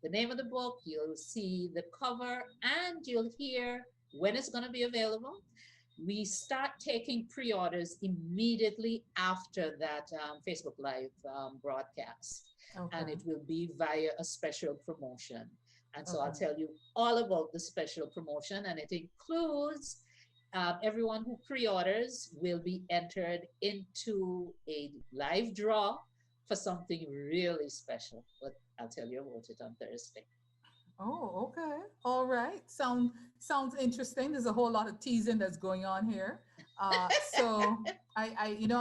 the name of the book, you'll see the cover, and you'll hear when it's going to be available. We start taking pre-orders immediately after that Facebook Live broadcast, Okay. and it will be via a special promotion. And so I'll Okay. tell you all about the special promotion, and it includes everyone who pre-orders will be entered into a live draw for something really special. But I'll tell you about it on Thursday. Oh, okay. All right. Sounds interesting. There's a whole lot of teasing that's going on here. So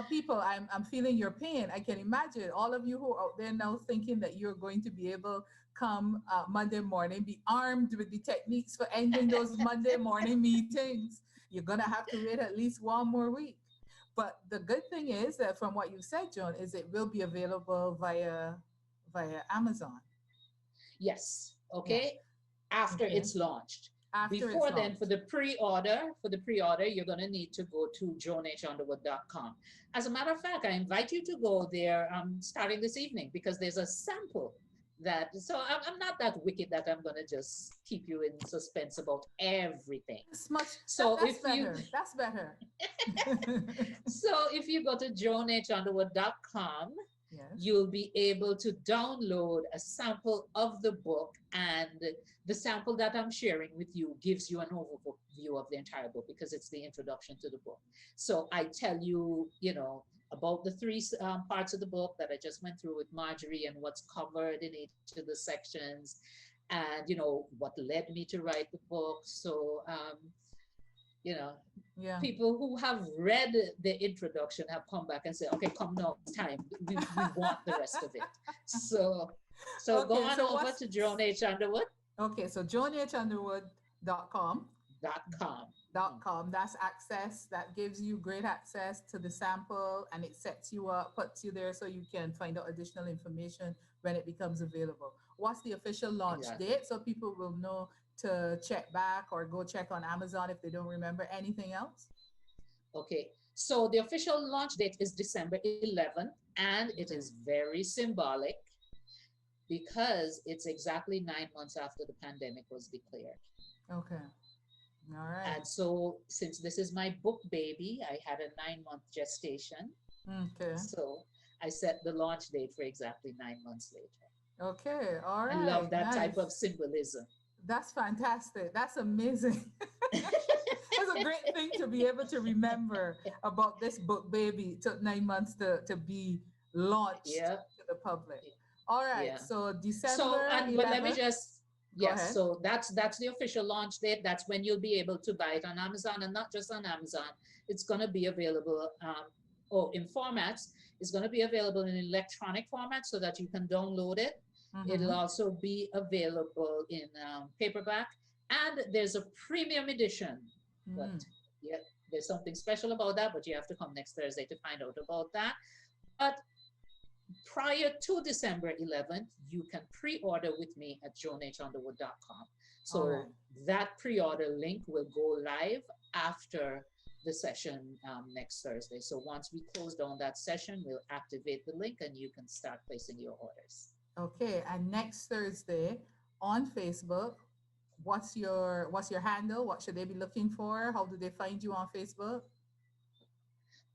people, I'm feeling your pain. I can imagine all of you who are out there now thinking that you're going to be able come Monday morning, be armed with the techniques for ending those Monday morning meetings. You're gonna have to wait at least one more week. But the good thing is that from what you said, Joan, is it will be available via Amazon. Yes, Yeah. okay, after Okay. it's launched. After it's Before then, launched. for the pre-order, you're going to need to go to joanhunderwood.com. As a matter of fact, I invite you to go there starting this evening because there's a sample so I'm not that wicked that I'm going to just keep you in suspense about everything. That's much So that's if you better. That's better. so if you go to joanhunderwood.com, Yes. you'll be able to download a sample of the book, and the sample that I'm sharing with you gives you an overview of the entire book because it's the introduction to the book. So I tell you, about the three parts of the book that I just went through with Marjorie and what's covered in each of the sections, and what led me to write the book. So you know Yeah. people who have read the introduction have come back and said, okay, come now, it's time. We want the rest of it. So go Okay, on so over what's to joanhunderwood.com. okay, so joanhunderwood.com. That's access. That gives you great access to the sample and it sets you up, puts you there so you can find out additional information when it becomes available. What's the official launch Exactly. date so people will know to check back or go check on Amazon if they don't remember anything else? Okay, so the official launch date is December 11th, and it Okay. is very symbolic because it's exactly 9 months after the pandemic was declared. Okay. All right. And so, since this is my book baby, I had a 9 month gestation. Okay. So, I set the launch date for exactly 9 months later. Okay. All I love right. that type Nice. of symbolism. That's fantastic. That's amazing. That's a great thing to be able to remember about this book, baby. It took 9 months to be launched Yeah, to the public. All right. yeah. So So, December and but let me 11th. just Go yes. ahead. So that's the official launch date. That's when you'll be able to buy it on Amazon, and not just on Amazon. It's going to be available. In formats. It's going to be available in electronic format so that you can download it. It'll Mm-hmm. also be available in paperback, and there's a premium edition. But Mm. yeah, there's something special about that, but you have to come next Thursday to find out about that. But prior to December 11th, you can pre-order with me at joanhunderwood.com. So that pre-order link will go live after the session next Thursday. So once we close down that session, we'll activate the link and you can start placing your orders. Okay, and next Thursday on Facebook, what's your handle? What should they be looking for? How do they find you on Facebook?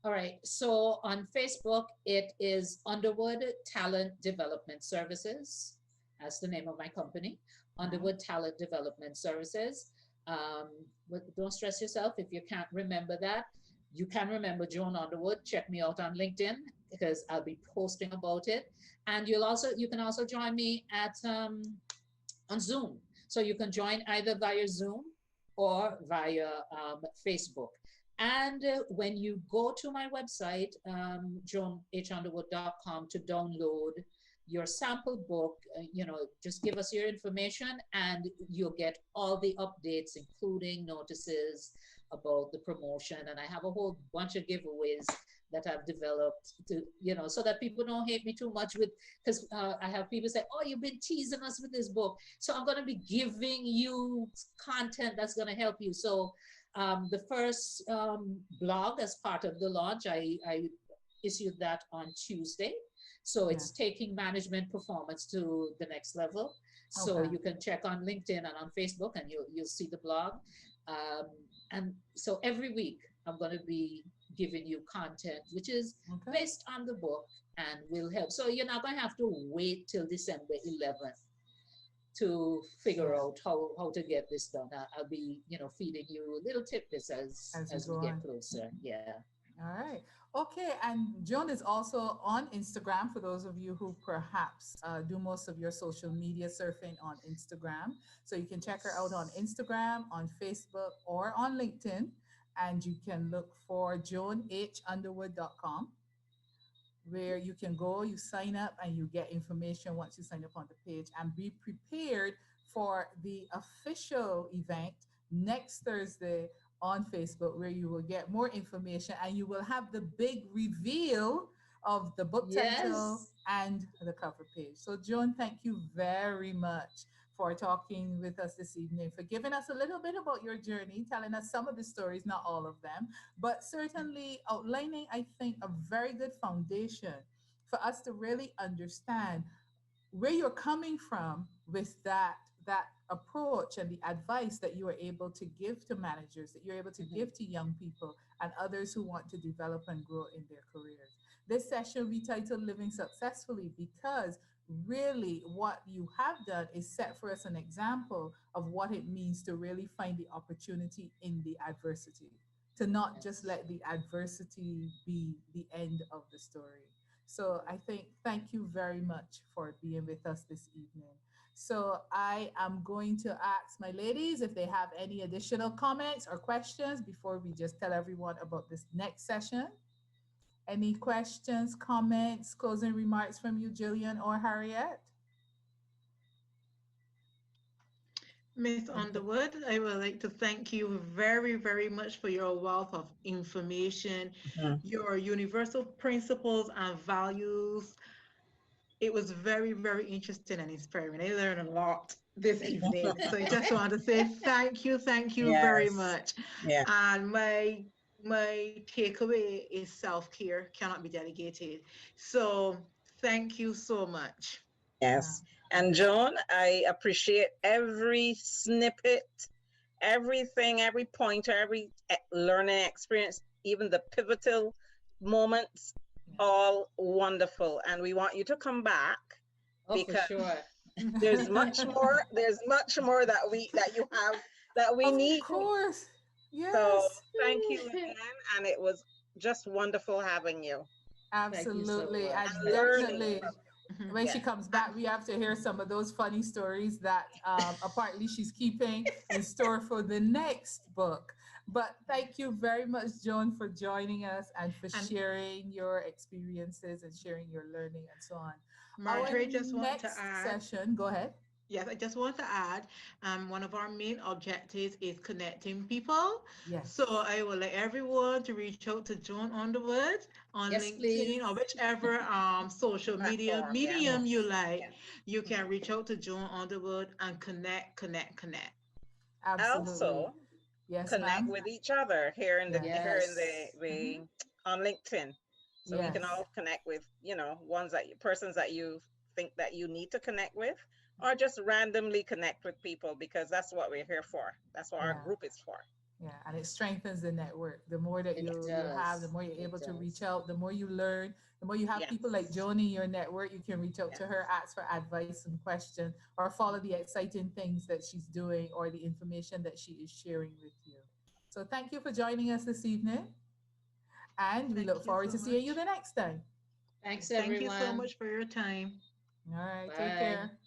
All right, so on Facebook, it is Underwood Talent Development Services. That's the name of my company, Underwood Talent Development Services. But don't stress yourself if you can't remember that. You can remember Joan Underwood. Check me out on LinkedIn because I'll be posting about it. And you can also join me at on Zoom. So you can join either via Zoom or via Facebook. And when you go to my website, joanhunderwood.com, to download your sample book, just give us your information and you'll get all the updates, including notices about the promotion. And I have a whole bunch of giveaways that I've developed to, so that people don't hate me too much because I have people say, oh, you've been teasing us with this book. So I'm going to be giving you content that's going to help you. So the first blog as part of the launch, I issued that on Tuesday. So it's taking management performance to the next level. So you can check on LinkedIn and on Facebook and you'll see the blog. And so every week I'm going to be giving you content, which is based on the book and will help. So you're not going to have to wait till December 11th to figure out how to get this done. I'll be, feeding you little tidbits as we get closer. Yeah. All right. Okay. And Joan is also on Instagram for those of you who perhaps do most of your social media surfing on Instagram. So you can check her out on Instagram, on Facebook, or on LinkedIn. And you can look for joanhunderwood.com, where you can go, you sign up, and you get information once you sign up on the page. And be prepared for the official event next Thursday on Facebook, where you will get more information and you will have the big reveal of the book title and the cover page. So Joan, thank you very much for talking with us this evening, for giving us a little bit about your journey, telling us some of the stories, not all of them, but certainly outlining, I think, a very good foundation for us to really understand where you're coming from with that approach and the advice that you are able to give to managers, that you're able to give to young people and others who want to develop and grow in their careers. This session we titled Living Successfully because really what you have done is set for us an example of what it means to really find the opportunity in the adversity, to not just let the adversity be the end of the story. So I think, thank you very much for being with us this evening. So I am going to ask my ladies if they have any additional comments or questions before we just tell everyone about this next session. Any questions, comments, closing remarks from you, Gillian or Harriet? Miss Underwood, I would like to thank you very, very much for your wealth of information, your universal principles and values. It was very, very interesting and inspiring. I learned a lot this evening. So I just want to say thank you very much. Yeah. And my takeaway is self-care cannot be delegated. So thank you so much. Yes. And Joan, I appreciate every snippet, everything, every pointer, every learning experience, even the pivotal moments, all wonderful. And we want you to come back because for sure. there's much more that we need. Of course. Yes. So thank you again. And it was just wonderful having you. Absolutely. You so and definitely when she comes back, we have to hear some of those funny stories that apparently she's keeping in store for the next book. But thank you very much, Joan, for joining us and for sharing your experiences and sharing your learning and so on. Marjorie, just want to add. Session, go ahead. Yes, I just want to add, one of our main objectives is connecting people. Yes. So I will let everyone to reach out to Joan Underwood on Yes, LinkedIn please. or whichever social media Platform, yeah. medium you Yes. like. Yeah. You can reach out to Joan Underwood and connect, connect, connect. Absolutely. Also, Yes, connect ma'am. with each other here in the Yeah. here in Yes. Hmm. on LinkedIn. So we can Yes. all connect with, ones persons that you think that you need to connect with, or just randomly connect with people, because that's what we're here for. That's what our Yeah. group is for. Yeah, and it strengthens the network. The more that It you have, the does. more you're It able to reach does. out, the more you learn, the more you have Yes. people like Joan in your network, you can reach out Yes. to her, ask for advice and question, or follow the exciting things that she's doing or the information that she is sharing with you. So thank you for joining us this evening, and we Thank look you forward so to seeing you much. the next time. Thanks, Thank you so everyone. much for your time. All right, take Bye. care.